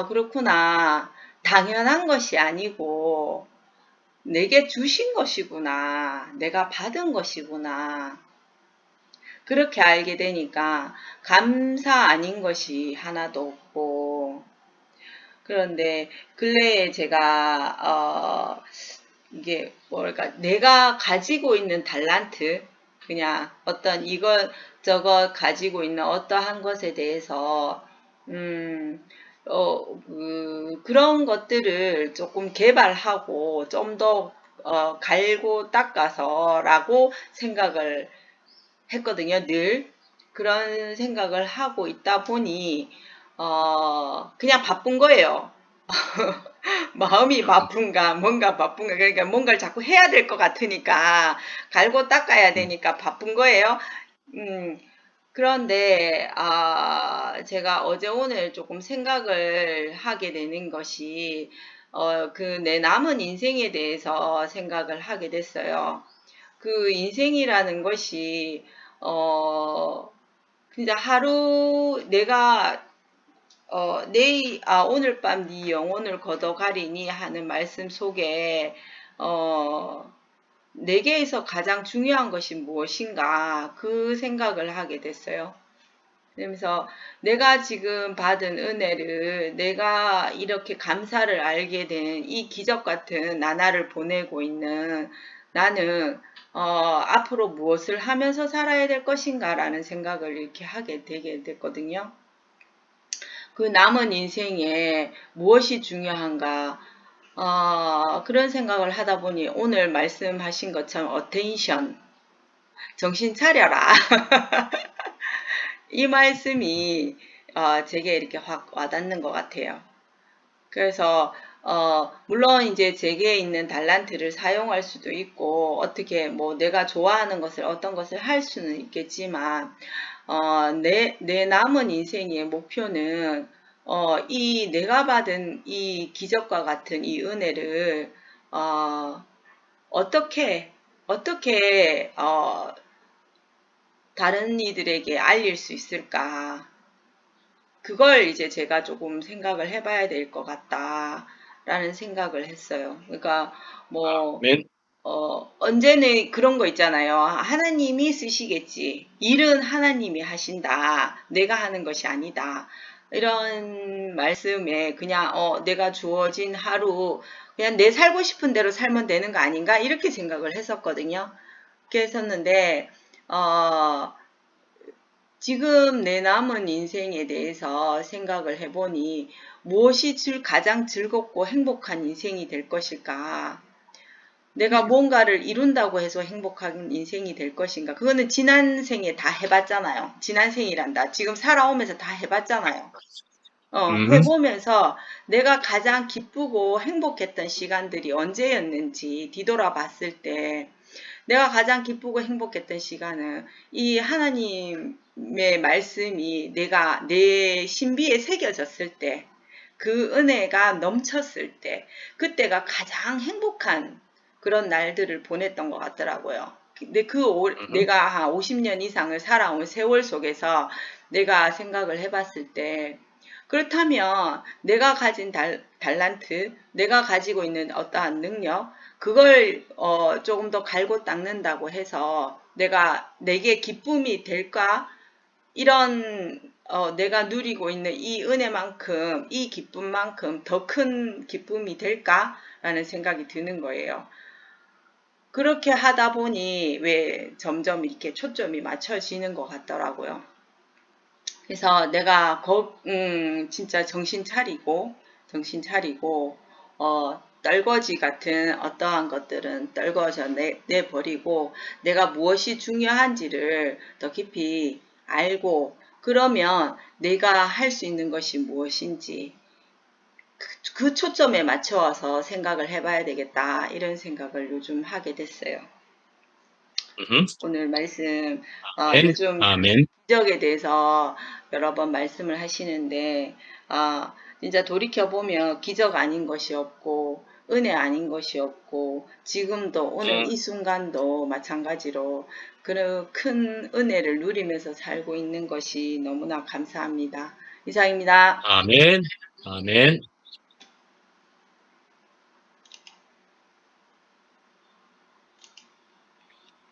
그렇구나. 당연한 것이 아니고 내게 주신 것이구나. 내가 받은 것이구나. 그렇게 알게 되니까 감사 아닌 것이 하나도 없고, 그런데 근래에 제가 이게 뭐랄까 내가 가지고 있는 달란트, 그냥 어떤 이것저것 가지고 있는 어떠한 것에 대해서 그런 것들을 조금 개발하고 좀 더 갈고 닦아서라고 생각을 했거든요. 늘 그런 생각을 하고 있다 보니 그냥 바쁜 거예요. 마음이 바쁜가 뭔가 바쁜가, 그러니까 뭔가를 자꾸 해야 될 것 같으니까 갈고 닦아야 되니까 바쁜 거예요. 그런데 제가 어제 오늘 조금 생각을 하게 되는 것이 그 내 남은 인생에 대해서 생각을 하게 됐어요. 그 인생이라는 것이 진짜 하루 내가 오늘 밤 네 영혼을 걷어가리니 하는 말씀 속에 내게에서 가장 중요한 것이 무엇인가 그 생각을 하게 됐어요. 그러면서 내가 지금 받은 은혜를, 내가 이렇게 감사를 알게 된 이 기적 같은 나날을 보내고 있는 나는 앞으로 무엇을 하면서 살아야 될 것인가 라는 생각을 이렇게 하게 되게 됐거든요. 그 남은 인생에 무엇이 중요한가, 그런 생각을 하다 보니 오늘 말씀하신 것처럼 어텐션, 정신 차려라. 이 말씀이 제게 이렇게 확 와닿는 것 같아요. 그래서 물론 이제 제게 있는 달란트를 사용할 수도 있고 어떻게 뭐 내가 좋아하는 것을 어떤 것을 할 수는 있겠지만 내 남은 인생의 목표는 이 내가 받은 이 기적과 같은 이 은혜를 어떻게 다른 이들에게 알릴 수 있을까? 그걸 이제 제가 조금 생각을 해봐야 될 것 같다라는 생각을 했어요. 그러니까 뭐 아멘. 언제는 그런 거 있잖아요. 하나님이 쓰시겠지. 일은 하나님이 하신다. 내가 하는 것이 아니다. 이런 말씀에 그냥 내가 주어진 하루 그냥 내 살고 싶은 대로 살면 되는 거 아닌가 이렇게 생각을 했었거든요. 그렇게 했었는데 지금 내 남은 인생에 대해서 생각을 해보니 무엇이 가장 즐겁고 행복한 인생이 될 것일까? 내가 뭔가를 이룬다고 해서 행복한 인생이 될 것인가? 그거는 지난 생에 다 해봤잖아요. 지난 생이란다. 지금 살아오면서 다 해봤잖아요. 해보면서 내가 가장 기쁘고 행복했던 시간들이 언제였는지 뒤돌아봤을 때 내가 가장 기쁘고 행복했던 시간은 이 하나님의 말씀이 내가 내 신비에 새겨졌을 때, 그 은혜가 넘쳤을 때, 그때가 가장 행복한 그런 날들을 보냈던 것 같더라고요. 근데 내가 한 50년 이상을 살아온 세월 속에서 내가 생각을 해봤을 때, 그렇다면 내가 가진 달란트, 내가 가지고 있는 어떠한 능력, 그걸 조금 더 갈고 닦는다고 해서 내게 기쁨이 될까? 이런 내가 누리고 있는 이 은혜만큼, 이 기쁨만큼 더 큰 기쁨이 될까라는 생각이 드는 거예요. 그렇게 하다 보니 왜 점점 이렇게 초점이 맞춰지는 것 같더라고요. 그래서 내가 진짜 정신 차리고 떨거지 같은 어떠한 것들은 떨궈져 내버리고 내가 무엇이 중요한지를 더 깊이 알고 그러면 내가 할 수 있는 것이 무엇인지 그 초점에 맞춰서 생각을 해봐야 되겠다 이런 생각을 요즘 하게 됐어요. 오늘 말씀 요즘 아멘. 기적에 대해서 여러 번 말씀을 하시는데 진짜 돌이켜보면 기적 아닌 것이 없고 은혜 아닌 것이 없고 지금도 오늘 이 순간도 마찬가지로 그런 큰 은혜를 누리면서 살고 있는 것이 너무나 감사합니다. 이상입니다. 아멘. 아멘.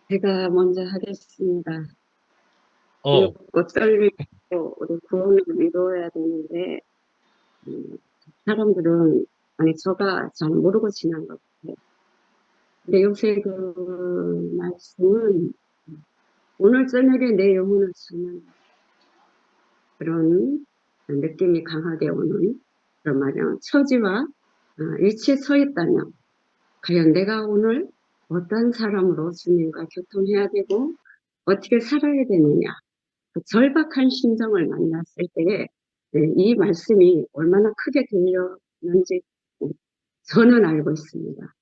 제가 먼저 하겠습니다. 어, 꼭 떨리고 우리 구원을 이루어야 되는데 사람들은 저가 잘 모르고 지난 것 같아요. 근데 요새 그 말씀은 오늘 저녁에 내 영혼을 찾는 그런 느낌이 강하게 오는 그런 말이야. 처지와 위치에 서 있다면 과연 내가 오늘 어떤 사람으로 주님과 교통해야 되고 어떻게 살아야 되느냐. 그 절박한 심정을 만났을 때에 이 말씀이 얼마나 크게 들렸는지 저는 알고 있습니다.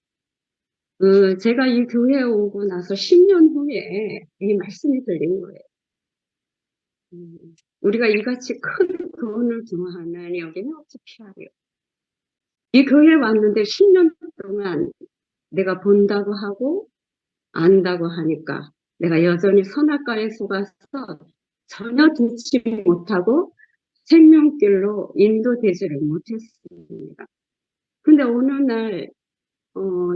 제가 이 교회에 오고 나서 10년 후에 이 말씀이 들린 거예요. 우리가 이같이 큰 구원을 좋아하면 여기는 어찌 피하려. 이 교회에 왔는데 10년 동안 내가 본다고 하고 안다고 하니까 내가 여전히 선악과에 속아서 전혀 듣지 못하고 생명길로 인도되지를 못했습니다. 근데 어느 날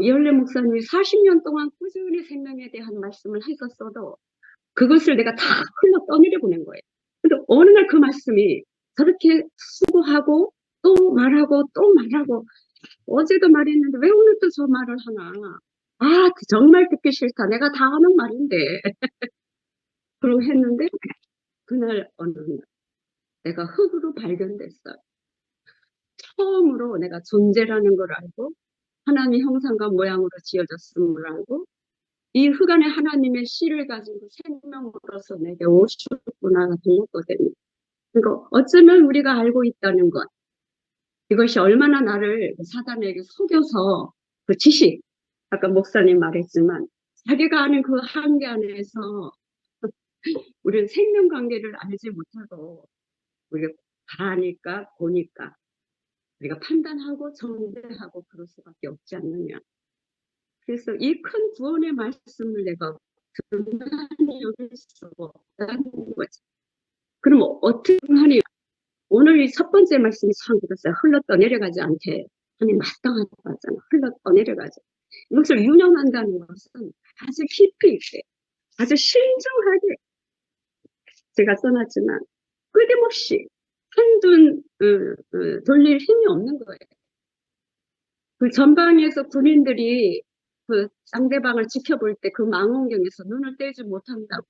이ør래 목사님이 40년 동안 꾸준히 생명에 대한 말씀을 했었어도 그것을 내가 다 흘러 떠밀어 보낸 거예요. 근데 어느 날 그 말씀이 저렇게 수고하고 또 말하고 또 말하고 어제도 말했는데 왜 오늘 또 저 말을 하나. 정말 듣기 싫다. 내가 다 하는 말인데. 그러고 했는데 그날 어느 날 내가 흙으로 발견됐어요. 처음으로 내가 존재라는 걸 알고 하나님의 형상과 모양으로 지어졌음을 알고 이 흙 안에 하나님의 씨를 가지고 생명으로서 내게 오셨구나 들렸거든요. 그러니까 어쩌면 우리가 알고 있다는 것 이것이 얼마나 나를 사단에게 속여서 그 지식 아까 목사님 말했지만 자기가 아는 그 한계 안에서 우리는 생명관계를 알지 못하고 우리가 봐니까 보니까 우리가 판단하고 정죄하고 그럴 수밖에 없지 않느냐. 그래서 이 큰 구원의 말씀을 내가 등한히 여길 수가 없다는 거지. 그럼 어떻게 하니 오늘 이 첫 번째 말씀이 참 들었어요. 흘러 떠내려가지 않게 하니 마땅하다고 하잖아. 흘러 떠내려가지. 이것을 유념한다는 것은 아주 깊이 있게, 아주 신중하게 제가 써놨지만 끊임없이 한눈 돌릴 힘이 없는 거예요. 그 전방에서 군인들이 그 상대방을 지켜볼 때 그 망원경에서 눈을 떼지 못한다고.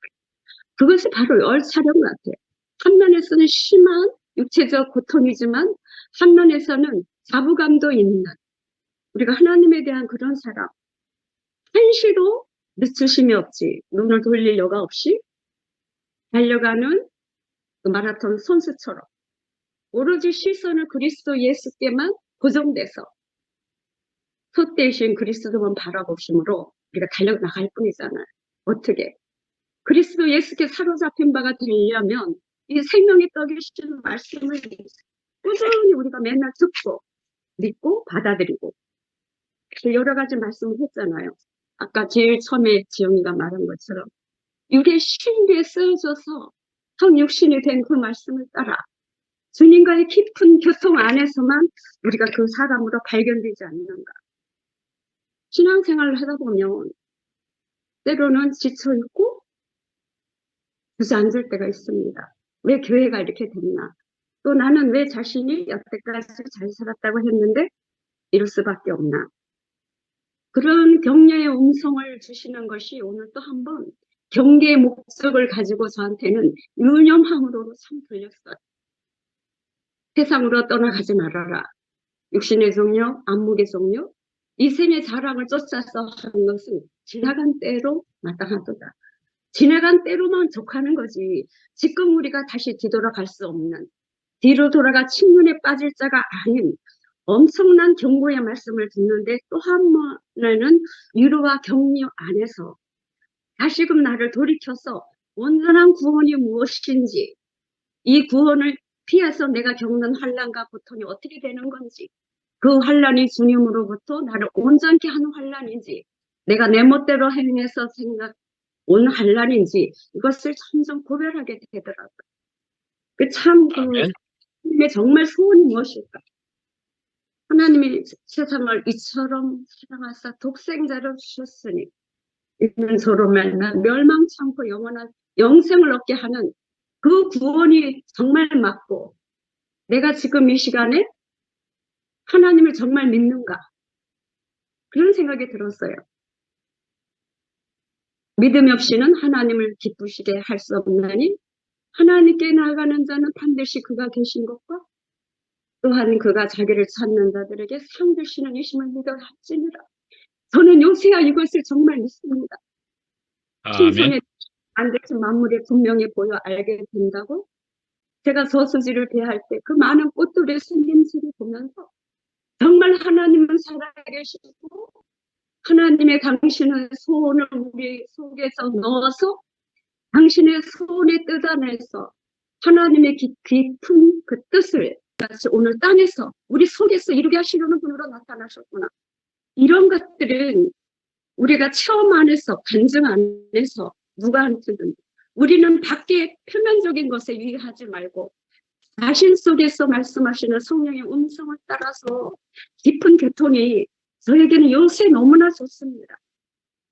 그것이 바로 열사령 같아요. 한면에서는 심한 육체적 고통이지만 한면에서는 자부감도 있는 우리가 하나님에 대한 그런 사람. 한시도 늦추심이 없지. 눈을 돌릴 여가 없이 달려가는 그 마라톤 선수처럼 오로지 시선을 그리스도 예수께만 고정돼서 솟대신 그리스도만 바라보심으로 우리가 달려나갈 뿐이잖아요. 어떻게? 그리스도 예수께 사로잡힌 바가 되려면 이 생명의 떡이 주시는 말씀을 꾸준히 우리가 맨날 듣고 믿고 받아들이고 여러 가지 말씀을 했잖아요. 아까 제일 처음에 지영이가 말한 것처럼 육의 신비에 쓰여져서 성육신이 된 그 말씀을 따라 주님과의 깊은 교통 안에서만 우리가 그 사람으로 발견되지 않는가. 신앙생활을 하다 보면 때로는 지쳐있고 주저앉을 때가 있습니다. 왜 교회가 이렇게 됐나? 또 나는 왜 자신이 여태까지 잘 살았다고 했는데 이럴 수밖에 없나? 그런 격려의 음성을 주시는 것이 오늘 또 한 번 경계의 목적을 가지고 저한테는 유념함으로 참 들렸어요. 세상으로 떠나가지 말아라. 육신의 종려, 안목의 종려, 이 생의 자랑을 쫓아서 하는 것은 지나간 때로 마땅하도다. 지나간 때로만 족하는 거지. 지금 우리가 다시 뒤돌아갈 수 없는, 뒤로 돌아가 침륜에 빠질 자가 아닌 엄청난 경고의 말씀을 듣는데 또 한 번에는 위로와 격려 안에서 다시금 나를 돌이켜서 온전한 구원이 무엇인지, 이 구원을 피해서 내가 겪는 환난과 고통이 어떻게 되는 건지, 그 환난이 주님으로부터 나를 온전케 하는 환난인지, 내가 내 멋대로 행해서 온 환난인지 이것을 점점 고별하게 되더라고요. 참 하나님의 정말 소원이 무엇일까? 하나님이 세상을 이처럼 사랑하사 독생자를 주셨으니 이는 저로 말미암아 멸망치 않고 영원한 영생을 얻게 하는 그 구원이 정말 맞고 내가 지금 이 시간에 하나님을 정말 믿는가? 그런 생각이 들었어요. 믿음 없이는 하나님을 기쁘시게 할 수 없나니 하나님께 나아가는 자는 반드시 그가 계신 것과 또한 그가 자기를 찾는 자들에게 상 주시는 이심을 믿어 할지니라. 저는 요새야 이것을 정말 믿습니다. 신선의 안 되신 만물에 분명히 보여 알게 된다고 제가 저수지를 배할 때 그 많은 꽃들의 생김새를 보면서 정말 하나님은 살아계시고 하나님의 당신의 소원을 우리 속에서 넣어서 당신의 소원에 뜯어내서 하나님의 깊은 그 뜻을 오늘 땅에서 우리 속에서 이루게 하시려는 분으로 나타나셨구나. 이런 것들은 우리가 체험 안에서 간증 안에서 누가 한테든 우리는 밖에 표면적인 것에 유의하지 말고 자신 속에서 말씀하시는 성령의 음성을 따라서 깊은 교통이 저에게는 요새 너무나 좋습니다.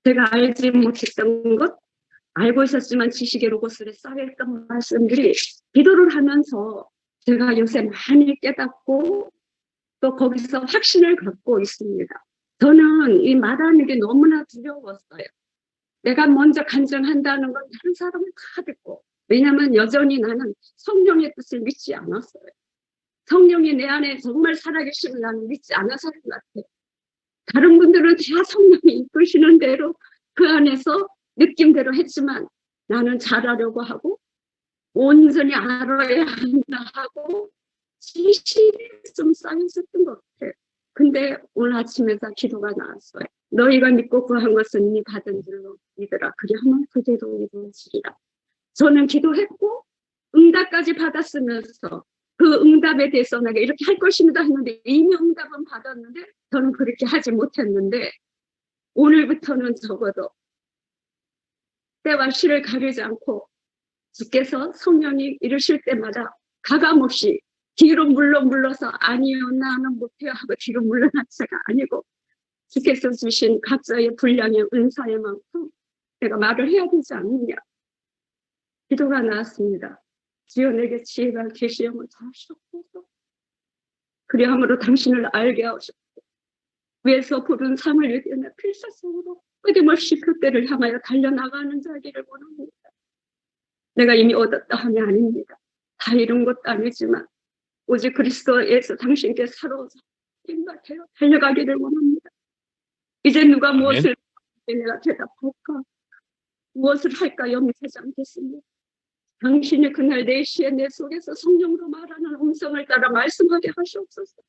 제가 알지 못했던 것, 알고 있었지만 지식의 로고스에 쌓여있던 말씀들이 기도를 하면서 제가 요새 많이 깨닫고 또 거기서 확신을 갖고 있습니다. 저는 이 말하는 게 너무나 두려웠어요. 내가 먼저 간증한다는 건 다른 사람은 다 듣고, 왜냐하면 여전히 나는 성령의 뜻을 믿지 않았어요. 성령이 내 안에 정말 살아계시면 나는 믿지 않은 사람 같아요. 다른 분들은 다 성령이 이끄시는 대로 그 안에서 느낌대로 했지만 나는 잘하려고 하고 온전히 알아야 한다 하고 지식이 좀 쌓였었던 것 같아요. 근데 오늘 아침에 다 기도가 나왔어요. 너희가 믿고 구한 것은 이미 받은 줄로 믿으라. 그리하면 그대로 이루어지리라. 저는 기도했고 응답까지 받았으면서 그 응답에 대해서 내가 이렇게 할 것입니다 했는데 이미 응답은 받았는데 저는 그렇게 하지 못했는데 오늘부터는 적어도 때와 시를 가리지 않고 주께서 성령이 이르실 때마다 가감없이 뒤로 물러서 아니요 나는 못해요 하고 뒤로 물러난 자가 아니고 주께서 주신 각자의 분량의 은사의 만큼 내가 말을 해야 되지 않느냐. 기도가 나왔습니다. 주여 내게 지혜가 계시음을 다하시옵소서. 그리함으로 당신을 알게 하옵소서. 위에서 부른 삶을 위해 내 필사성으로 끊임없이 그 때를 향하여 달려나가는 자기를 원합니다. 내가 이미 얻었다 함이 아닙니다. 다 이룬 것도 아니지만 오직 그리스도에서 당신께 살아서 생각해요. 달려가기를 원합니다. 이제 누가 아멘. 무엇을 내가 대답할까? 무엇을 할까 염려하지 않겠습니다. 당신이 그날 4시에 내 속에서 성령으로 말하는 음성을 따라 말씀하게 하시옵소서.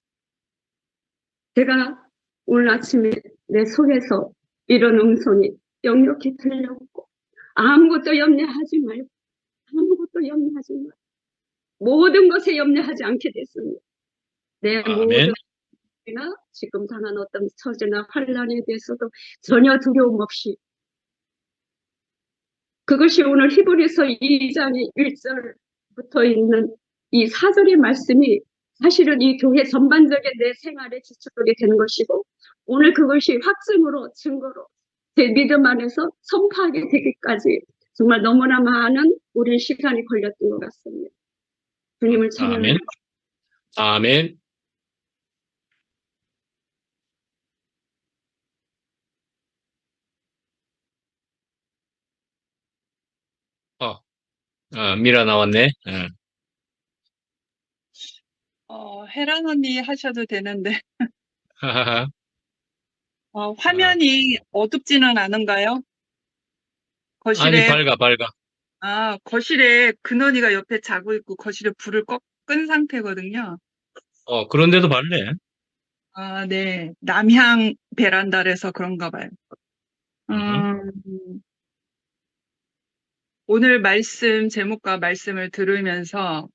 제가 오늘 아침에 내 속에서 이런 음성이 역력히 들려오고 아무것도 염려하지 말고 아무것도 염려하지 말고 모든 것에 염려하지 않게 됐습니다. 내 아멘. 모든 나 지금 당한 어떤 처지나 환란에 대해서도 전혀 두려움 없이 그것이 오늘 히브리서 2장의 1절부터 있는 이 4절의 말씀이 사실은 이 교회 전반적인 내 생활의 지축들이 되는 것이고 오늘 그것이 확증으로 증거로 제 믿음 안에서 선포하게 되기까지 정말 너무나 많은 우리 시간이 걸렸던 것 같습니다. 주님을 찬양합니다. 아멘. 아멘. 미라 나왔네. 혜란 언니 하셔도 되는데, 하하하. 화면이 어둡지는 않은가요? 아니, 거실에, 밝아. 거실에 근원이가 옆에 자고 있고, 거실에 불을 끈 상태거든요. 그런데도 밝네. 네. 남향 베란다라서 그런가 봐요. 오늘 말씀, 제목과 말씀을 들으면서,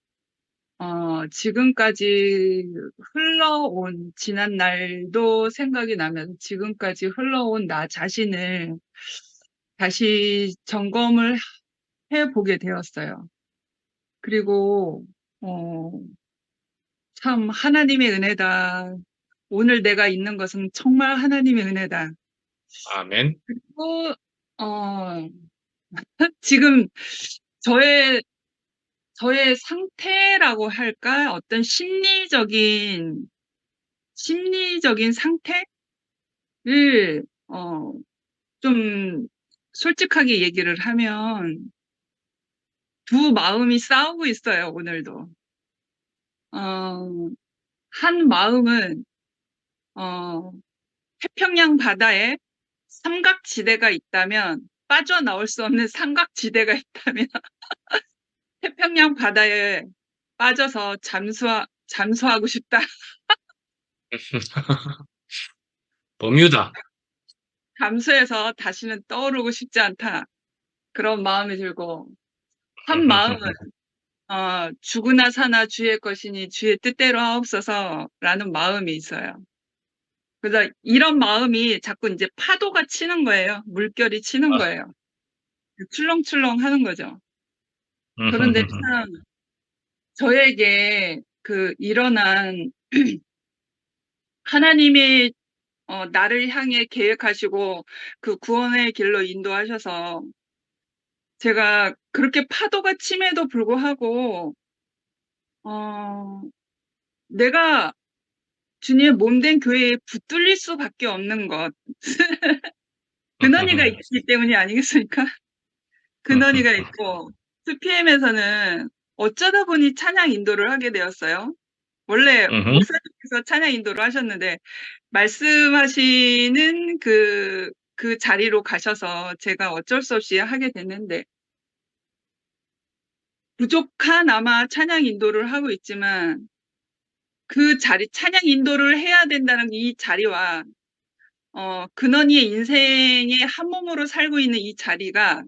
지금까지 흘러온, 지난 날도 생각이 나면 지금까지 흘러온 나 자신을 다시 점검을 해보게 되었어요. 그리고, 참, 하나님의 은혜다. 오늘 내가 있는 것은 정말 하나님의 은혜다. 아멘. 그리고, 지금 저의 상태라고 할까? 어떤 심리적인 상태를, 좀 솔직하게 얘기를 하면 두 마음이 싸우고 있어요, 오늘도. 한 마음은, 태평양 바다에 삼각지대가 있다면, 빠져나올 수 없는 삼각지대가 있다면, 태평양 바다에 빠져서 잠수하고 싶다. 버뮤다. 잠수해서 다시는 떠오르고 싶지 않다. 그런 마음이 들고, 한 마음은, 죽으나 사나 주의 것이니 주의 뜻대로 하옵소서라는 마음이 있어요. 그래서 이런 마음이 자꾸 이제 파도가 치는 거예요. 물결이 치는 거예요. 출렁출렁 하는 거죠. 그런데 참, 저에게 일어난, 하나님이, 나를 향해 계획하시고 그 구원의 길로 인도하셔서 제가 그렇게 파도가 침에도 불구하고, 내가 주님의 몸된 교회에 붙들릴 수밖에 없는 것. 근원이가 있기 때문이 아니겠습니까? 근원이가 있고, 2PM에서는 어쩌다 보니 찬양 인도를 하게 되었어요. 원래 목사님께서 찬양 인도를 하셨는데, 말씀하시는 그 자리로 가셔서 제가 어쩔 수 없이 하게 됐는데, 부족한 아마 찬양 인도를 하고 있지만, 그 자리, 찬양 인도를 해야 된다는 이 자리와, 근원이의 인생의 한 몸으로 살고 있는 이 자리가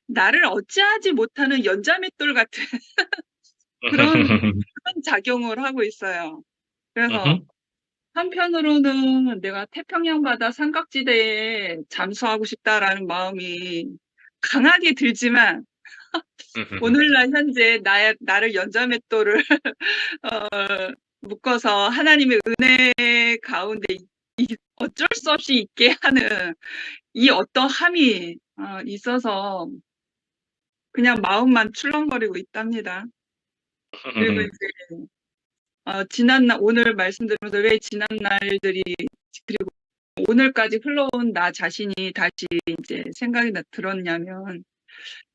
나를 어찌하지 못하는 연자맷돌 같은 그런 작용을 하고 있어요. 그래서 한편으로는 내가 태평양 바다 삼각지대에 잠수하고 싶다라는 마음이 강하게 들지만 오늘날 현재 나를 연자맷돌을 묶어서 하나님의 은혜 가운데 어쩔 수 없이 있게 하는 이 어떠함이 있어서 그냥 마음만 출렁거리고 있답니다. 그리고 이제 오늘 말씀드리면서 왜 지난 날들이 그리고 오늘까지 흘러온 나 자신이 다시 이제 생각이 들었냐면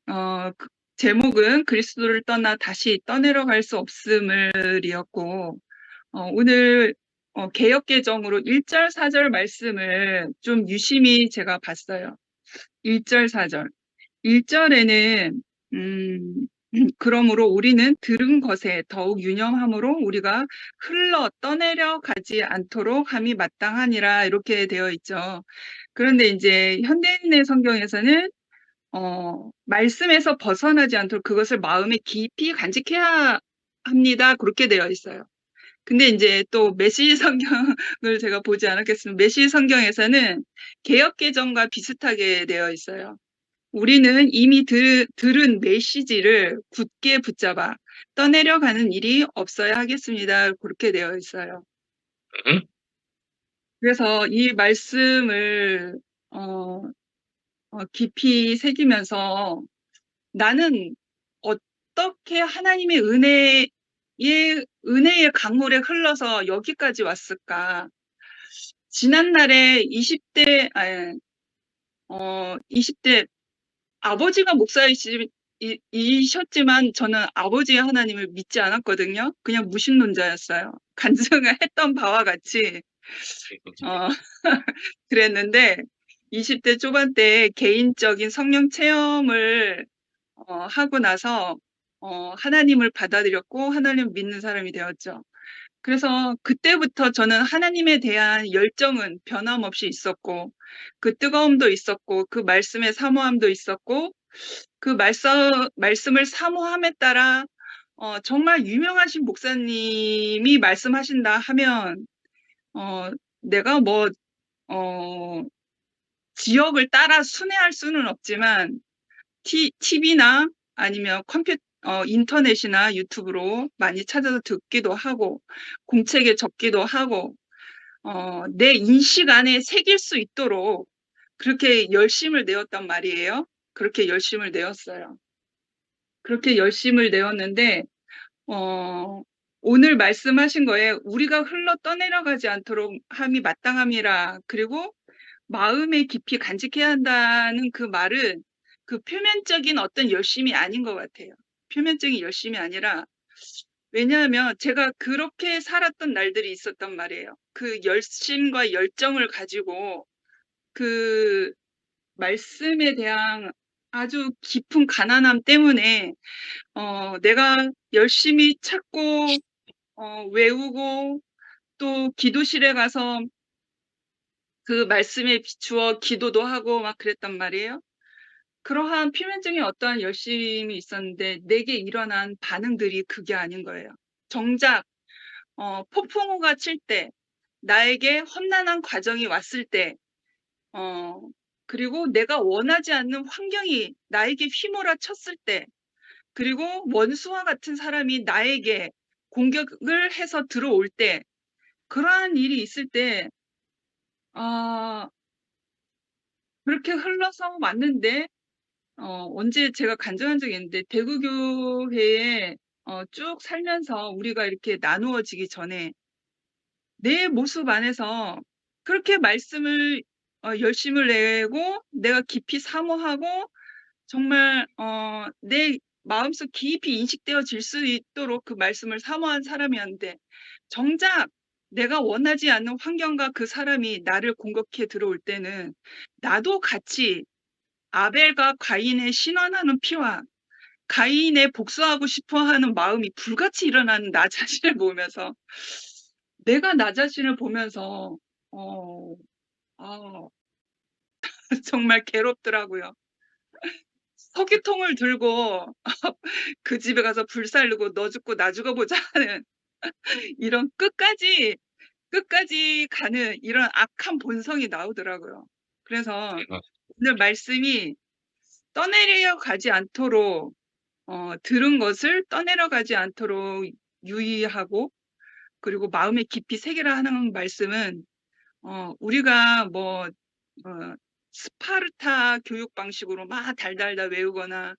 그 제목은 그리스도를 떠나 다시 떠내려갈 수 없음을이었고 오늘 개역개정으로 1절 4절 말씀을 좀 유심히 제가 봤어요. 1절 4절 1절에는 그러므로 우리는 들은 것에 더욱 유념함으로 우리가 흘러 떠내려 가지 않도록 함이 마땅하니라 이렇게 되어 있죠. 그런데 이제 현대인의 성경에서는 말씀에서 벗어나지 않도록 그것을 마음에 깊이 간직해야 합니다. 그렇게 되어 있어요. 근데 이제 또 메시지 성경을 제가 보지 않았겠습니다. 메시지 성경에서는 개역개정과 비슷하게 되어 있어요. 우리는 이미 들은 메시지를 굳게 붙잡아 떠내려가는 일이 없어야 하겠습니다. 그렇게 되어 있어요. 그래서 이 말씀을 깊이 새기면서 나는 어떻게 하나님의 은혜의 강물에 흘러서 여기까지 왔을까? 지난날에 20대 아버지가 목사이셨지만 저는 아버지의 하나님을 믿지 않았거든요. 그냥 무신론자였어요. 간증을 했던 바와 같이 그랬는데 20대 초반 때 개인적인 성령 체험을 하고 나서 하나님을 받아들였고 하나님을 믿는 사람이 되었죠. 그래서 그때부터 저는 하나님에 대한 열정은 변함없이 있었고 그 뜨거움도 있었고 그 말씀의 사모함도 있었고 그 말씀을 사모함에 따라 정말 유명하신 목사님이 말씀하신다 하면 내가 지역을 따라 순회할 수는 없지만 TV나 아니면 인터넷이나 유튜브로 많이 찾아서 듣기도 하고 공책에 적기도 하고 내 인식 안에 새길 수 있도록 그렇게 열심을 내었단 말이에요. 그렇게 열심을 내었어요. 그렇게 열심을 내었는데 오늘 말씀하신 거에 우리가 흘러 떠내려가지 않도록 함이 마땅함이라 그리고 마음에 깊이 간직해야 한다는 그 말은 그 표면적인 어떤 열심이 아닌 것 같아요. 표면적인 열심이 아니라 왜냐하면 제가 그렇게 살았던 날들이 있었단 말이에요. 그 열심과 열정을 가지고 그 말씀에 대한 아주 깊은 가난함 때문에 내가 열심히 찾고 외우고 또 기도실에 가서 그 말씀에 비추어 기도도 하고 막 그랬단 말이에요. 그러한 표면적인 어떠한 열심이 있었는데 내게 일어난 반응들이 그게 아닌 거예요. 정작 폭풍우가 칠 때 나에게 험난한 과정이 왔을 때 그리고 내가 원하지 않는 환경이 나에게 휘몰아 쳤을 때 그리고 원수와 같은 사람이 나에게 공격을 해서 들어올 때 그러한 일이 있을 때 그렇게 흘러서 왔는데 언제 제가 간증한 적이 있는데 대구교회에 쭉 살면서 우리가 이렇게 나누어지기 전에 내 모습 안에서 그렇게 말씀을 열심을 내고 내가 깊이 사모하고 정말 내 마음속 깊이 인식되어질 수 있도록 그 말씀을 사모한 사람이었는데 정작 내가 원하지 않는 환경과 그 사람이 나를 공격해 들어올 때는 나도 같이 아벨과 가인의 신원하는 피와 가인의 복수하고 싶어하는 마음이 불같이 일어나는 나 자신을 보면서 내가 나 자신을 보면서 정말 괴롭더라고요. 석유통을 들고 그 집에 가서 불 살리고 너 죽고 나 죽어보자 하는 이런 끝까지 가는 이런 악한 본성이 나오더라고요. 그래서 오늘 말씀이 떠내려 가지 않도록 들은 것을 떠내려가지 않도록 유의하고, 그리고 마음에 깊이 새기라 하는 말씀은 우리가 뭐 스파르타 교육 방식으로 막 달달달 외우거나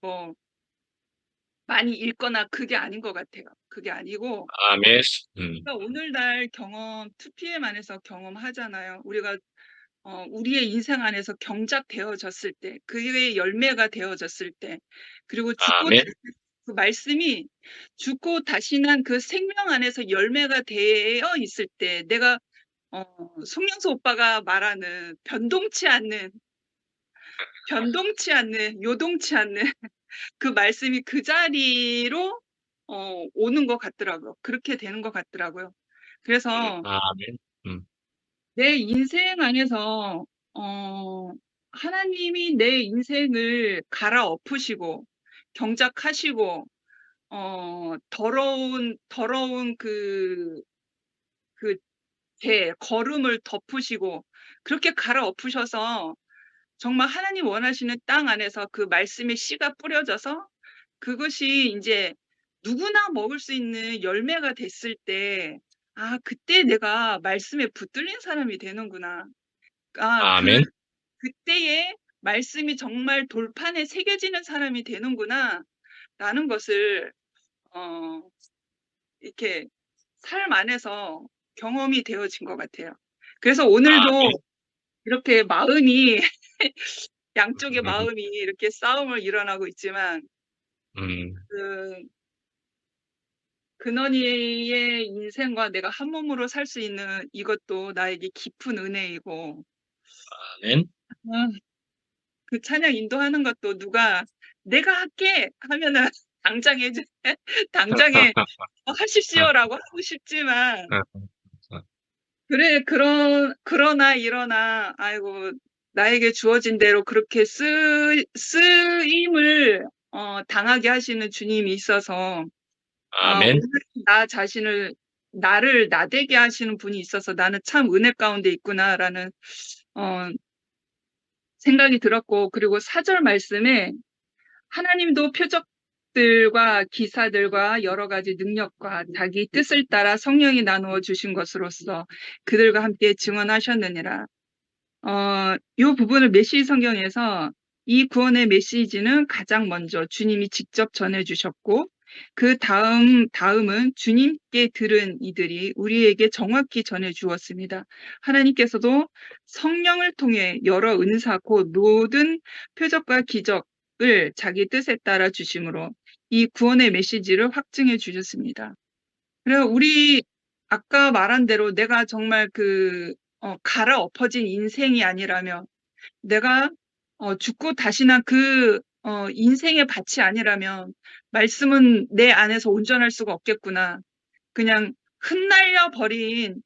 뭐 많이 읽거나 그게 아닌 것 같아요. 그게 아니고 아멘. 우리가 오늘날 경험, 2PM 안에서 경험하잖아요. 우리가 우리의 인생 안에서 경작되어졌을 때, 그게 열매가 되어졌을 때, 그리고 아멘. 그 말씀이 죽고 다시 난 그 생명 안에서 열매가 되어 있을 때, 내가 송영수 오빠가 말하는 변동치 않는, 요동치 않는 그 말씀이 그 자리로 오는 것 같더라고요. 그렇게 되는 것 같더라고요. 그래서 아멘. 내 인생 안에서 하나님이 내 인생을 갈아엎으시고 경작하시고 더러운 그 거름을 덮으시고 그렇게 갈아엎으셔서 정말 하나님 원하시는 땅 안에서 그 말씀의 씨가 뿌려져서 그것이 이제 누구나 먹을 수 있는 열매가 됐을 때, 그때 내가 말씀에 붙들린 사람이 되는구나. 아멘. 그때에 말씀이 정말 돌판에 새겨지는 사람이 되는구나. 라는 것을, 이렇게 삶 안에서 경험이 되어진 것 같아요. 그래서 오늘도 아멘. 이렇게 마음이, 양쪽의 마음이 이렇게 싸움을 일어나고 있지만, 근원이의 인생과 내가 한 몸으로 살 수 있는 이것도 나에게 깊은 은혜이고, 아멘. 그 찬양 인도하는 것도 누가 내가 할게 하면은 당장에 하십시오라고 하고 싶지만, 그래, 그러나 일어나, 아이고, 나에게 주어진 대로 그렇게 쓰임을 당하게 하시는 주님이 있어서, 아멘. 오늘 나를 나대게 하시는 분이 있어서 나는 참 은혜 가운데 있구나라는 생각이 들었고, 그리고 4절 말씀에 하나님도 표적들과 기사들과 여러 가지 능력과 자기 뜻을 따라 성령이 나누어 주신 것으로서 그들과 함께 증언하셨느니라. 이 부분을 메시지 성경에서 이 구원의 메시지는 가장 먼저 주님이 직접 전해주셨고, 그 다음은 주님께 들은 이들이 우리에게 정확히 전해주었습니다. 하나님께서도 성령을 통해 여러 은사 곧 모든 표적과 기적을 자기 뜻에 따라 주심으로 이 구원의 메시지를 확증해 주셨습니다. 그래서 우리 아까 말한 대로 내가 정말 갈아엎어진 인생이 아니라면, 내가 죽고 다시 난 인생의 밭이 아니라면 말씀은 내 안에서 온전할 수가 없겠구나. 그냥 흩날려 버린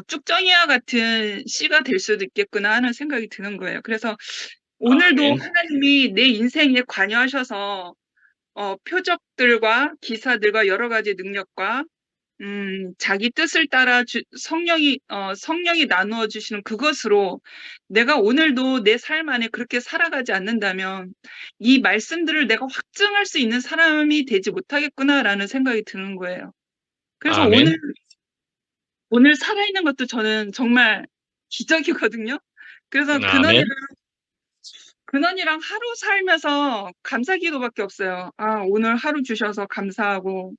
쭉정이와 같은 씨가 될 수도 있겠구나 하는 생각이 드는 거예요. 그래서 오늘도 아멘. 하나님이 내 인생에 관여하셔서 표적들과 기사들과 여러 가지 능력과 자기 뜻을 따라 성령이 나누어 주시는 그것으로 내가 오늘도 내 삶 안에 그렇게 살아가지 않는다면 이 말씀들을 내가 확증할 수 있는 사람이 되지 못하겠구나라는 생각이 드는 거예요. 그래서 아멘. 오늘 살아있는 것도 저는 정말 기적이거든요. 그래서 아멘. 근원이랑 하루 살면서 감사기도밖에 없어요. 오늘 하루 주셔서 감사하고,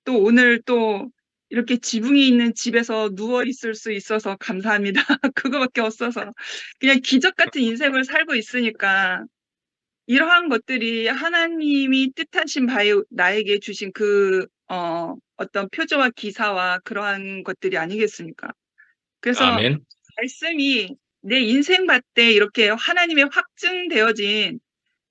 또 오늘 또 이렇게 지붕이 있는 집에서 누워 있을 수 있어서 감사합니다. 그거밖에 없어서 그냥 기적 같은 인생을 살고 있으니까 이러한 것들이 하나님이 뜻하신 바에 나에게 주신 어떤 표저와 기사와 그러한 것들이 아니겠습니까? 그래서 아멘. 말씀이 내 인생 밭에 이렇게 하나님의 확증되어진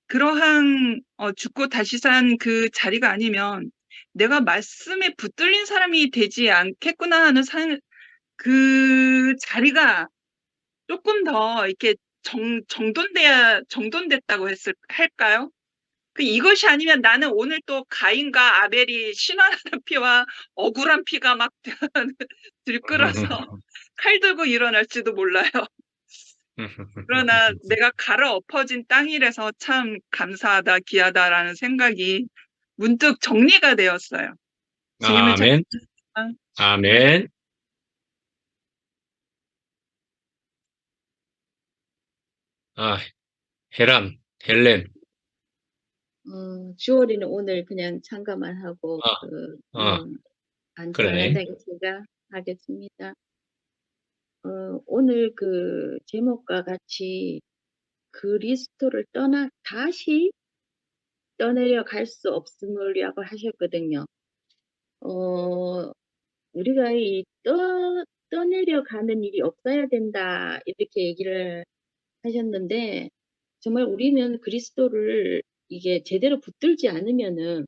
그러한 죽고 다시 산 그 자리가 아니면 내가 말씀에 붙들린 사람이 되지 않겠구나 하는 그 자리가 조금 더 이렇게 정돈됐다고 할까요? 이것이 아니면 나는 오늘 또 가인과 아벨이 신원하는 피와 억울한 피가 막 들끓어서 칼 들고 일어날지도 몰라요. 그러나 내가 갈아 엎어진 땅이라서 참 감사하다, 귀하다라는 생각이 문득 정리가 되었어요. 주님을 아멘. 찾는 아멘. 아, 헬렌. 주월이는 오늘 그냥 참가만 하고, 어, 그러네. 안전하게 제가 하겠습니다. 오늘 그 제목과 같이 그리스도를 다시 떠내려 갈 수 없음을이라고 하셨거든요. 우리가 떠내려가는 일이 없어야 된다, 이렇게 얘기를 하셨는데, 정말 우리는 그리스도를 이게 제대로 붙들지 않으면은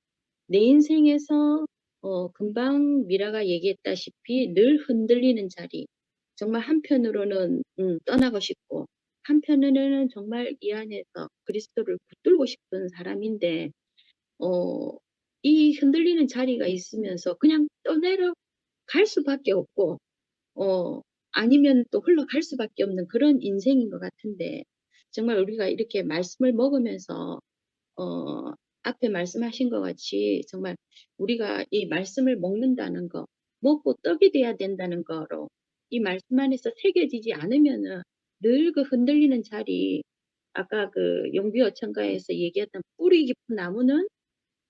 내 인생에서 금방 미라가 얘기했다시피 늘 흔들리는 자리, 정말 한편으로는 떠나고 싶고 한편으로는 정말 이 안에서 그리스도를 붙들고 싶은 사람인데 이 흔들리는 자리가 있으면서 그냥 떠내려갈 수밖에 없고 아니면 또 흘러갈 수밖에 없는 그런 인생인 것 같은데, 정말 우리가 이렇게 말씀을 먹으면서 앞에 말씀하신 것 같이 정말 우리가 이 말씀을 먹는다는 거, 먹고 떡이 돼야 된다는 거로 이 말씀 안에서 새겨지지 않으면은 늘 그 흔들리는 자리, 아까 그 용비어천가에서 얘기했던 뿌리 깊은 나무는